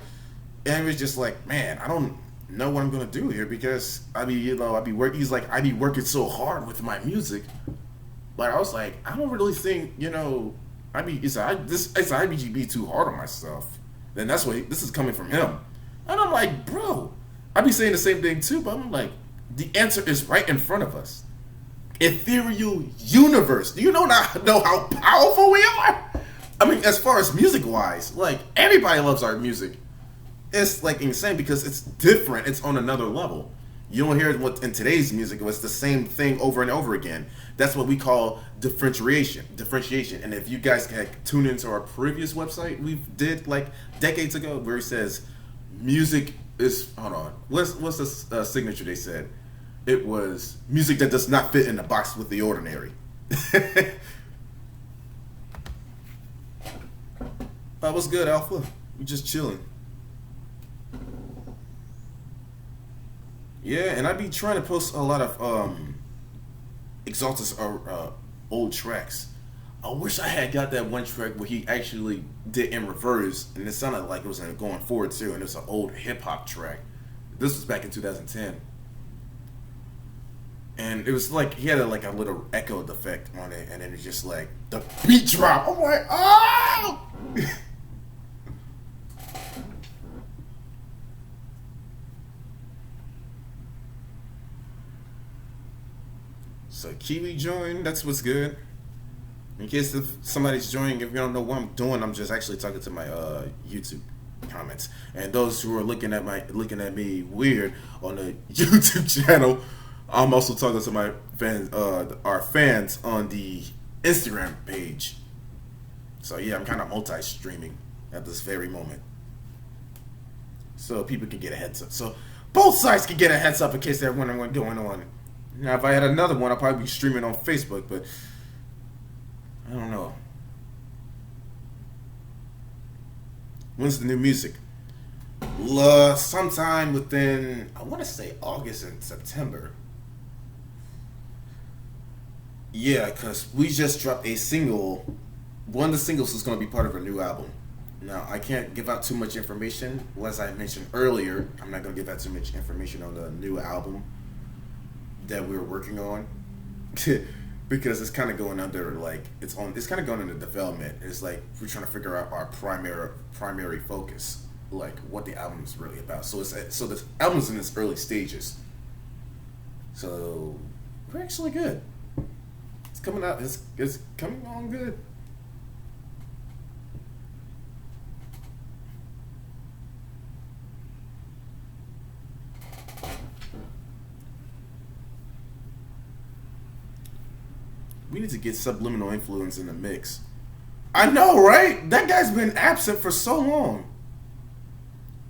man, I don't know what I'm gonna do here because I be working. He's like, I be working so hard with my music. But I was like, I don't really think, I be too hard on myself. Then that's what this is coming from him. And I'm like, bro, I be saying the same thing too, but I'm like, the answer is right in front of us. Ethereal Universe. Do you know how powerful we are? I mean, as far as music wise, like everybody loves our music. It's like insane because it's different. It's on another level. You don't hear what in today's music. It's the same thing over and over again. That's what we call differentiation. And if you guys can tune into our previous website we did like decades ago, where it says music is, hold on, what's the signature they said? It was music that does not fit in the box with the ordinary. What's good, Alpha? We just chilling. Yeah, and I be trying to post a lot of Exaltus old tracks. I wish I had got that one track where he actually did in reverse, and it sounded like it was going forward too, and it was an old hip hop track. This was back in 2010, and it was like he had a little echo effect on it, and then it's just like the beat drop. I'm like, oh! So Kiwi joined, that's what's good. In case if somebody's joining, if you don't know what I'm doing, I'm just actually talking to my YouTube comments. And those who are looking at me weird on the YouTube channel, I'm also talking to my fans, our fans on the Instagram page. So yeah, I'm kind of multi-streaming at this very moment, so people can get a heads up. So both sides can get a heads up in case they're wondering what's going on. Now, if I had another one, I'd probably be streaming on Facebook, but I don't know. When's the new music? Sometime within, I want to say August and September. Yeah, because we just dropped a single. One of the singles is going to be part of a new album. Now, I can't give out too much information. As I mentioned earlier, I'm not going to give out too much information on the new album that we're working on. Because it's kind of going under, like, it's kind of going into development. It's like we're trying to figure out our primary focus, like what the album is really about. So the album's in its early stages. So we're actually good. It's coming out. It's coming on good. We need to get Subliminal Influence in the mix. I know, right? That guy's been absent for so long.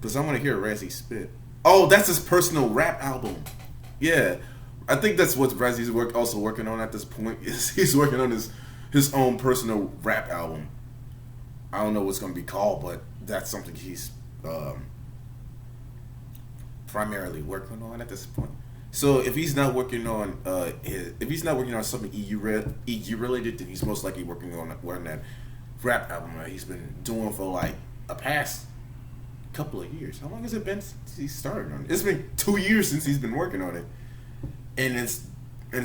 Because I want to hear Razzie spit. Oh, that's his personal rap album. Yeah. I think that's what Razzie's also working on at this point. He's working on his own personal rap album. I don't know what's going to be called, but that's something he's primarily working on at this point. So if he's not working on something EU related, then he's most likely working on that rap album that he's been doing for like a past couple of years. How long has it been since he started on it? It's been 2 years since he's been working on it, and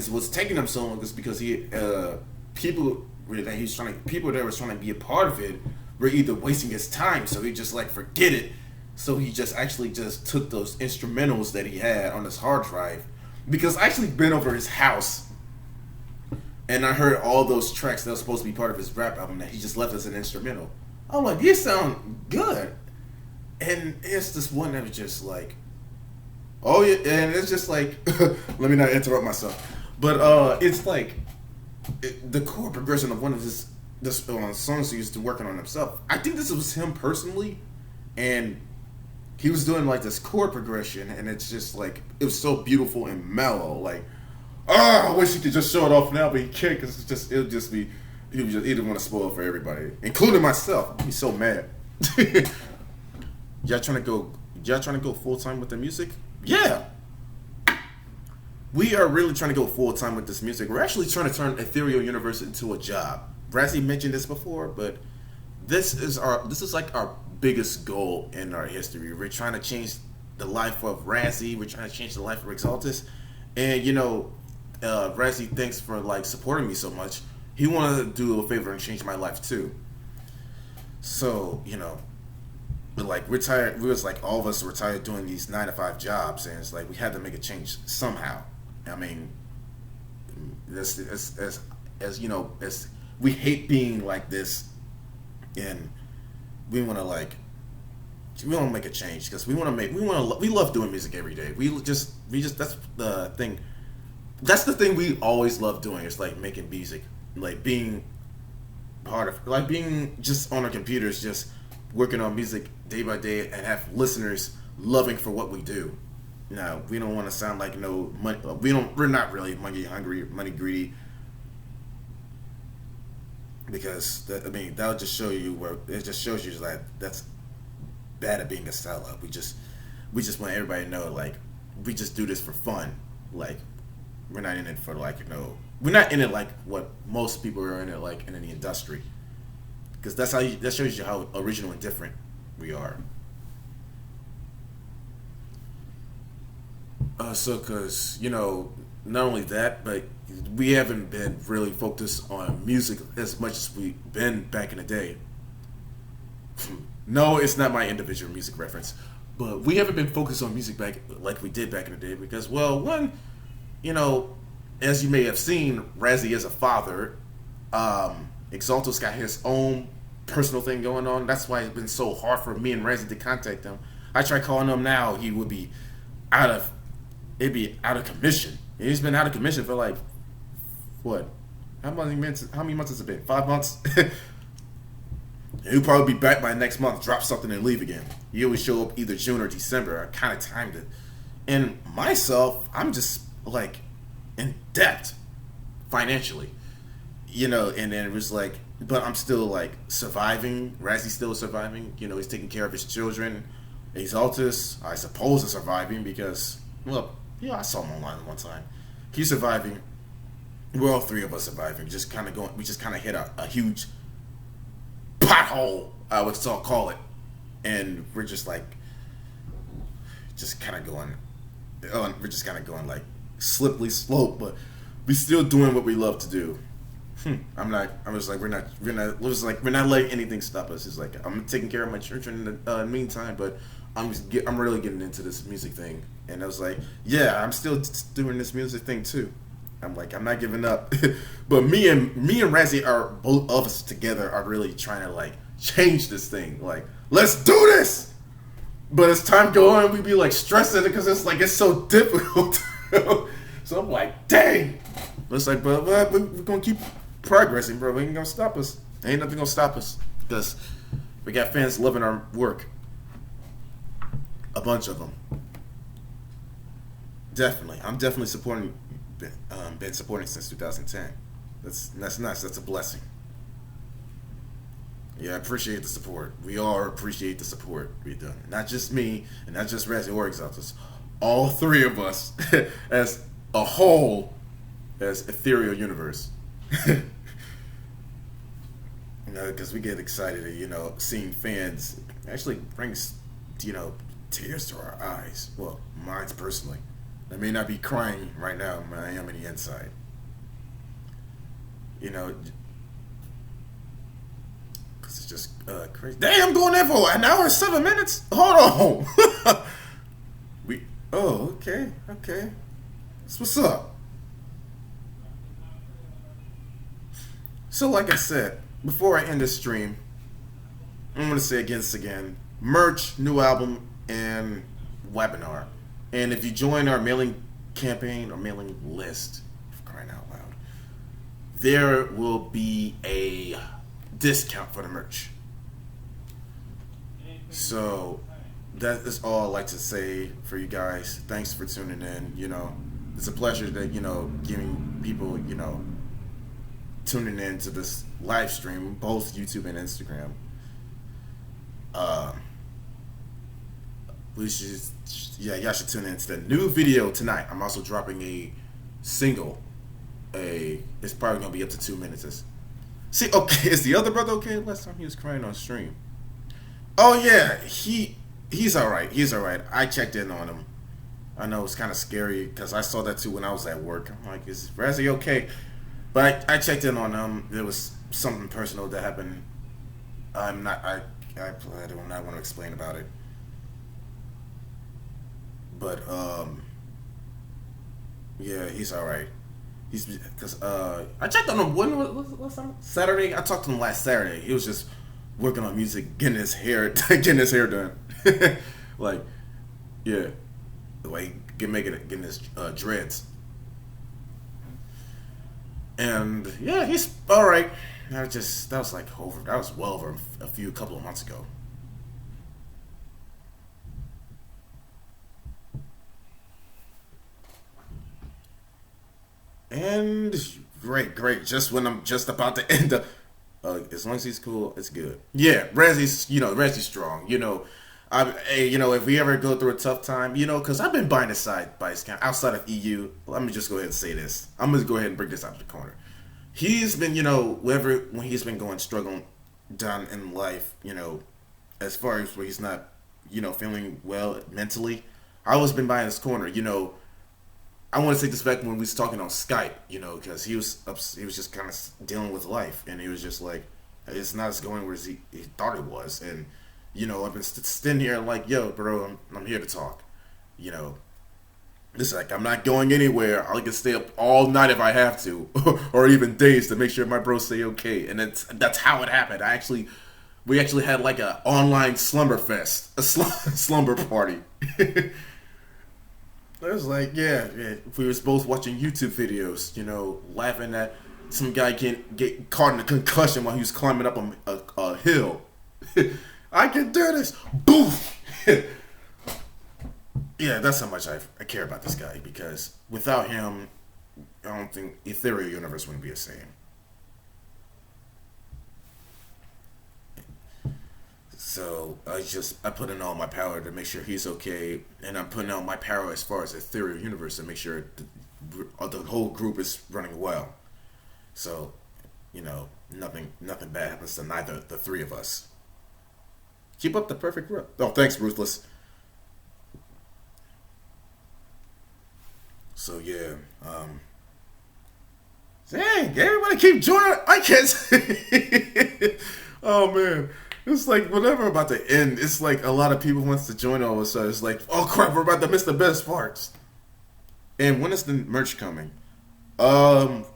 what's taking him so long is because people that was trying to be a part of it were either wasting his time, so he just like forget it. So he just took those instrumentals that he had on his hard drive, because I actually been over his house and I heard all those tracks that were supposed to be part of his rap album that he just left as an instrumental. I'm like, these sound good. And it's this one that was just like, oh yeah, and it's just like, let me not interrupt myself, but it's like the chord progression of one of his songs he used to working on himself. I think this was him personally, and he was doing like this chord progression, and it's just like, it was so beautiful and mellow. Like, I wish he could just show it off now, but he can't, because he didn't want to spoil it for everybody, including myself. He's so mad. Y'all trying to go full time with the music? Yeah. We are really trying to go full time with this music. We're actually trying to turn Ethereal Universe into a job. Razzie mentioned this before, but this is like our biggest goal in our history. We're trying to change the life of Razzie. We're trying to change the life of Exaltus. And Razzie, thanks for like supporting me so much. He wanted to do a favor and change my life too. So, but like we're tired. We was like, all of us were tired doing these 9-to-5 jobs, and it's like we had to make a change somehow. I mean, as we hate being like this, and we want to make a change, because we love doing music every day. We just that's the thing. That's the thing we always love doing. It's like making music, like being part of, like being just on our computers, just working on music day by day, and have listeners loving for what we do. Now, we don't want to sound like money. We're not really money hungry, money greedy, because that'll just show you where it just shows you that that's bad at being a sellout. We just want everybody to know, like, we just do this for fun. Like, we're not in it for we're not in it like what most people are in it like in the industry, because that shows you how original and different we are. Because not only that, but we haven't been really focused on music as much as we've been back in the day. No, it's not my individual music reference, but we haven't been focused on music back like we did back in the day, because, well, one, as you may have seen, Razzie is a father. Exalto's got his own personal thing going on. That's why it's been so hard for me and Razzie to contact him. I try calling him now, he would be out of commission. And he's been out of commission for like, what? How many months has it been? 5 months? He'll probably be back by next month, drop something and leave again. He always show up either June or December. I kind of timed it. And myself, I'm just like in debt financially, and then it was like, but I'm still like surviving. Razzy's still surviving. He's taking care of his children. Exaltus, I suppose, is surviving because, well, I saw him online one time. He's surviving. We're all three of us surviving. We just kind of hit a huge pothole, I would call it, and we're just like, we're just kind of going like slippery slope, but we still doing what we love to do. We're not letting anything stop us. It's like I'm taking care of my children in the meantime, but I'm really getting into this music thing, and I was like, yeah, I'm still doing this music thing too. I'm like, I'm not giving up. But me and Razzie are, both of us together are really trying to like change this thing. Like, let's do this. But as time go on, we be like stressing it because it's so difficult. So I'm like, dang. It's like, but we're gonna keep progressing, bro. We ain't gonna stop us. Ain't nothing gonna stop us because we got fans loving our work. A bunch of them. Definitely, I'm definitely supporting. Been supporting since 2010. That's nice. That's a blessing. Yeah, I appreciate the support. We all appreciate the support we've done. Not just me, and not just Razzie or Exaltus. All three of us, as a whole, as Ethereal Universe. Because we get excited at, seeing fans actually brings, tears to our eyes. Well, mine's personally. I may not be crying right now, but I am on the inside. Because it's just crazy. Damn, I'm going there for an hour and 7 minutes? Hold on. Okay. That's what's up. So, like I said, before I end this stream, I'm going to say again, merch, new album, and webinar. And if you join our mailing campaign or mailing list, for crying out loud, there will be a discount for the merch. So that is all I'd like to say for you guys. Thanks for tuning in. It's a pleasure that, giving people, tuning in to this live stream, both YouTube and Instagram. Y'all should tune in to the new video tonight. I'm also dropping a single. It's probably gonna be up to 2 minutes. See, okay, is the other brother okay? Last time he was crying on stream. Oh yeah, he's all right. He's all right. I checked in on him. I know it's kind of scary because I saw that too when I was at work. I'm like, is Razzie okay? But I checked in on him. There was something personal that happened. I do not want to explain about it. But yeah, he's all right. Because I checked on him. When was Saturday? I talked to him last Saturday. He was just working on music, getting his hair done. Like, yeah, the way getting his dreads. And yeah, he's all right. That was well over a couple of months ago. And great. Just when I'm just about to end up, as long as he's cool, it's good. Yeah, Razzie's strong. If we ever go through a tough time, because I've been buying his side by his account outside of EU. Let me just go ahead and say this. I'm gonna go ahead and bring this out of the corner. He's been, when he's been struggling down in life, as far as where he's not, feeling well mentally. I always been buying his corner. I want to take this back when we was talking on Skype, because he was just kind of dealing with life, and he was just like, it's not as going where he thought it was, and I've been standing here like, yo, bro, I'm here to talk, It's like I'm not going anywhere. I can stay up all night if I have to, or even days to make sure my bros stay okay, and that's how it happened. We actually had like a online slumber fest, a slumber party. I was like, yeah. We was both watching YouTube videos, laughing at some guy get caught in a concussion while he was climbing up a hill. I can do this. Boof. Yeah, that's how much I care about this guy, because without him, I don't think Ethereal Universe wouldn't be the same. So I put in all my power to make sure he's okay, and I'm putting out my power as far as Ethereal Universe to make sure the whole group is running well. So, nothing bad happens to neither the three of us. Keep up the perfect rep. Oh, thanks, Ruthless. So yeah, dang, everybody keep joining. I can't say. Oh man, it's like whenever about to end, it's like a lot of people wants to join all of a sudden. It's like, oh crap, we're about to miss the best parts. And when is the merch coming? Well,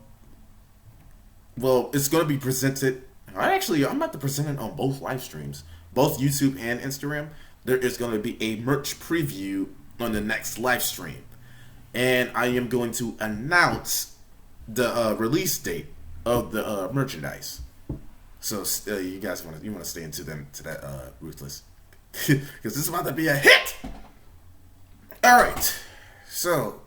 it's gonna be presented. I'm about to present it on both live streams, both YouTube and Instagram. There is going to be a merch preview on the next live stream, and I am going to announce the release date of the merchandise. So you guys want to stay into that Ruthless, because this is about to be a hit. All right, so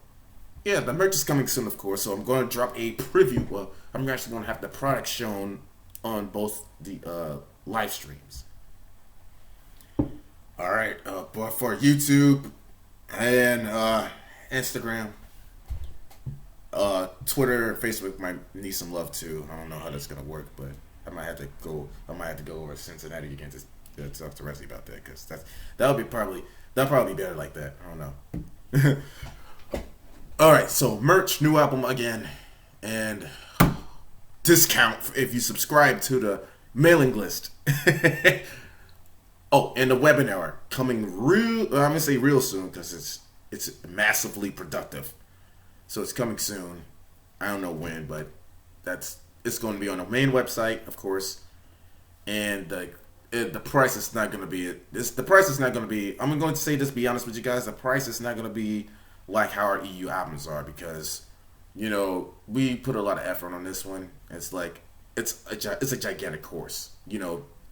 yeah, the merch is coming soon, of course. So I'm going to drop a preview. Well, I'm actually going to have the product shown on both the live streams. All right, but for YouTube and Instagram, Twitter, Facebook might need some love too. I don't know how that's gonna work, but I might have to go over to Cincinnati again to talk to Resy about that, because that'll probably be better like that. I don't know. All right, so merch, new album again, and discount if you subscribe to the mailing list. Oh, and the webinar coming I'm gonna say real soon, because it's massively productive. So it's coming soon. I don't know when, but it's going to be on the main website, of course. And the price is not going to be the price is not going to be. I'm going to say this. Be honest with you guys, the price is not going to be like how our EU albums are, because we put a lot of effort on this one. It's like it's a gigantic course.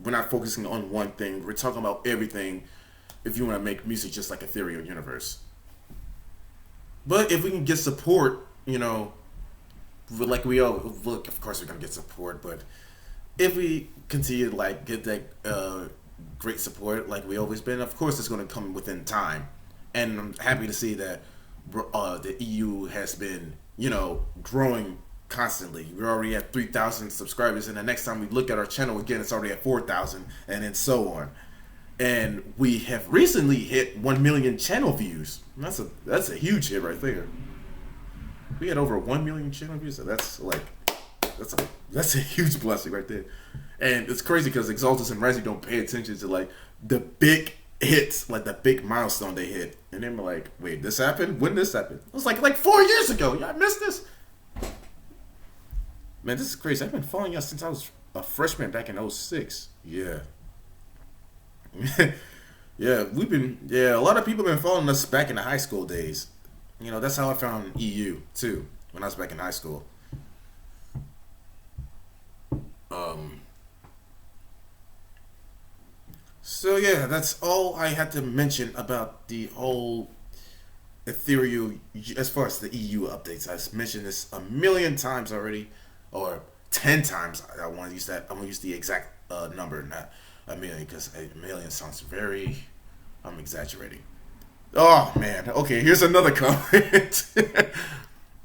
We're not focusing on one thing. We're talking about everything. If you want to make music just like Ethereal Universe, but if we can get support, like we all look. Of course, we're gonna get support, but if we continue to get that great support like we always been, of course, it's going to come within time. And I'm happy to see that the EU has been, growing constantly. We're already at 3,000 subscribers, and the next time we look at our channel again, it's already at 4,000, and then so on. And we have recently hit 1 million channel views. That's a huge hit right there. We had over 1 million channel views, so that's a huge blessing right there. And it's crazy because Exaltus and Resi don't pay attention to the big hits, like the big milestone they hit, and then we're like, wait, this happened? When did this happen? It was like 4 years ago. Y'all missed this? Man, this is crazy. I've been following y'all since I was a freshman back in 06. Yeah. Yeah, a lot of people have been following us back in the high school days. That's how I found EU too, when I was back in high school. So yeah, that's all I had to mention about the whole Ethereal, as far as the EU updates. I've mentioned this a million times already, or 10 times. I want to use that. I'm going to use the exact number, not a million, because a million sounds I'm exaggerating. Oh man, okay, here's another comment.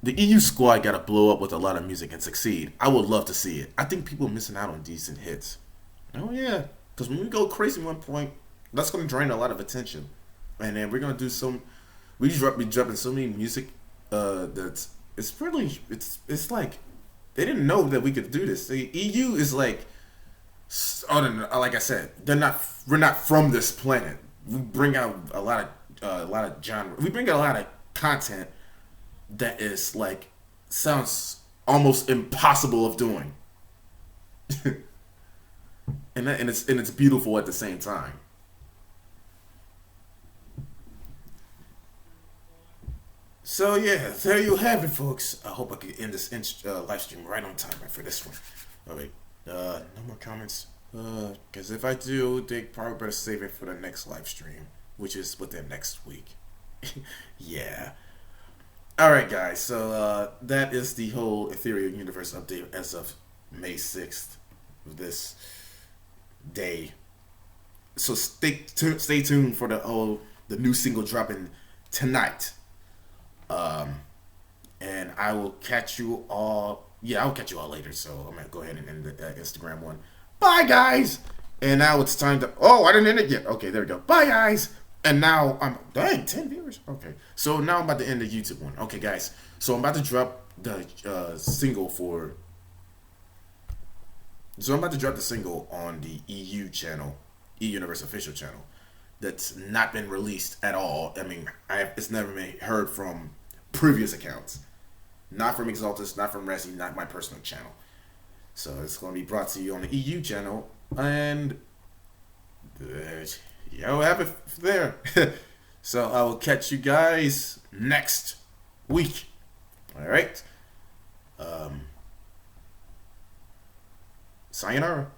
The EU squad got to blow up with a lot of music and succeed. I would love to see it. I think people are missing out on decent hits. Oh yeah, because when we go crazy at one point, that's going to drain a lot of attention. And then we're going to do we be dropping so many music it's like they didn't know that we could do this. The EU is like I said, we're not from this planet. We bring out a lot of genre. We bring out a lot of content that is sounds almost impossible of doing. and it's beautiful at the same time. So yeah, there you have it, folks. I hope I could end this live stream right on time for this one. All right, no more comments. Because if I do, they probably better save it for the next live stream, which is within next week. Yeah. All right, guys. So that is the whole Ethereal Universe update as of May 6th of this day. So stay tuned for the new single dropping tonight. Um, and I will catch you all. Yeah, I'll catch you all later. So I'm gonna go ahead and end the Instagram one. Bye, guys. And now it's time to. Oh, I didn't end it yet. Okay, there we go. Bye, guys. And now I'm dang 10 viewers. Okay, so now I'm about to end the YouTube one. Okay, guys. So I'm about to drop the single for. So I'm about to drop the single on the EU channel, EU Universe official channel, that's not been released at all. I mean, it's never been heard from previous accounts, not from Exaltus, not from Resi, not my personal channel. So it's going to be brought to you on the EU channel, and you'll have it there. So I will catch you guys next week. All right. Sayonara.